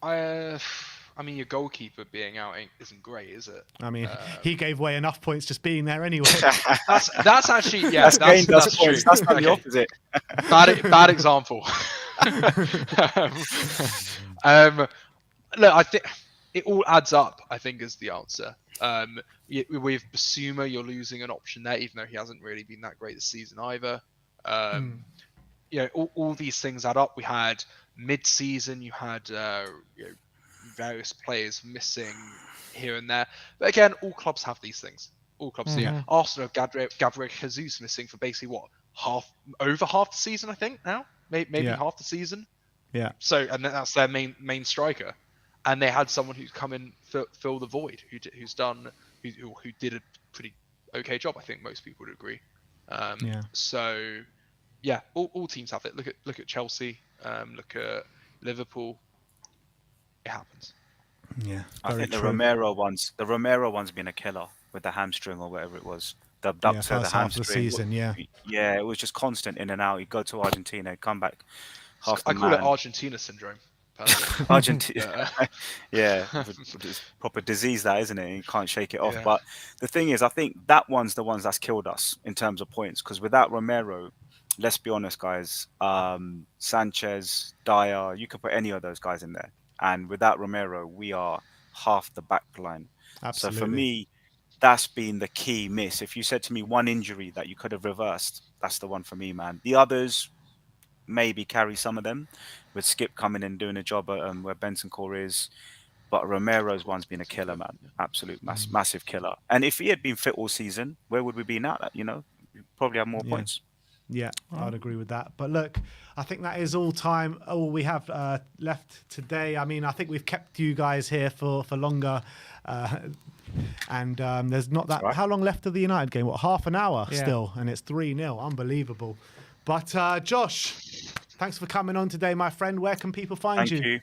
I mean, your goalkeeper being out isn't great, is it? I mean, he gave away enough points just being there anyway. That's actually that's points. true. That's not the Okay. opposite. Bad example. Look, I think it all adds up. I think is the answer. With Basuma, you're losing an option there, even though he hasn't really been that great this season either. All these things add up. We had mid-season, you had various players missing here and there. But again, all clubs have these things. All clubs do. Arsenal have Gabriel Jesus missing for basically over half the season, I think now, maybe half the season. Yeah. So, and that's their main striker, and they had someone who's come in fill the void, who did a pretty okay job. I think most people would agree. So, yeah, all teams have it. Look at Chelsea. Look at Liverpool. It happens. Yeah, I think the Romero one's been a killer with the hamstring or whatever it was. The abductor, the hamstring. Of the season, yeah, it was just constant in and out. He'd go to Argentina, he'd come back. I call it Argentina syndrome. Argentina, it's proper disease, that isn't it? You can't shake it off. Yeah. But the thing is, I think that one's the ones that's killed us in terms of points. Because without Romero, let's be honest, guys, Sanchez, Dyer, you could put any of those guys in there. And without Romero, we are half the back line. Absolutely. So for me, that's been the key miss. If you said to me one injury that you could have reversed, that's the one for me, man. The others maybe carry some of them, with Skip coming in doing a job at where Bentancur is. But Romero's one's been a killer, man. Absolute massive killer. And if he had been fit all season, where would we be now? We probably have more points. Yeah, I'd agree with that. But look, I think that is all we have left today. I mean, I think we've kept you guys here for longer. And there's not that. Right. How long left of the United game? What, half an hour still? And it's 3-0. Unbelievable. But Josh, thanks for coming on today, my friend. Where can people find you? Thank you. You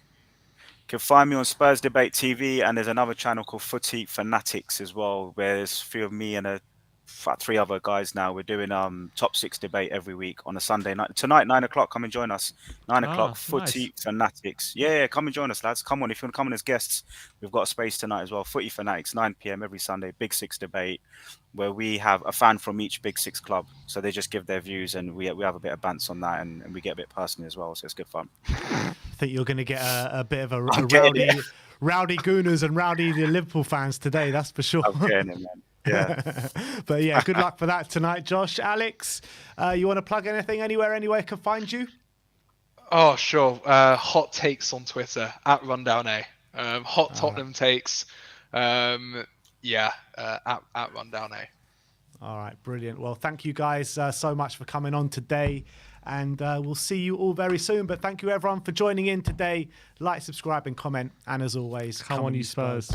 can find me on Spurs Debate TV, and there's another channel called Footy Fanatics as well, where there's a few of me and 3 other guys now. We're doing top 6 debate every week on a Sunday night. Tonight, 9 o'clock, come and join us. 9 o'clock, Footy Fanatics. Yeah, come and join us, lads. Come on, if you want to come on as guests, we've got a space tonight as well. Footy Fanatics, 9 p.m. every Sunday, Big 6 debate, where we have a fan from each Big 6 club. So they just give their views, and we have a bit of bants on that, and we get a bit personal as well, so it's good fun. I think you're going to get a bit of a rowdy Gooners and rowdy Liverpool fans today, that's for sure. I'm getting it, man. Yeah. But yeah, good luck for that tonight, Josh. Alex, you want to plug anything anywhere can find you? Oh, sure. Hot takes on Twitter at RundownA. Hot Tottenham takes. At RundownA. All right, brilliant. Well, thank you guys so much for coming on today. And we'll see you all very soon. But thank you, everyone, for joining in today. Like, subscribe, and comment. And as always, come on, you Spurs.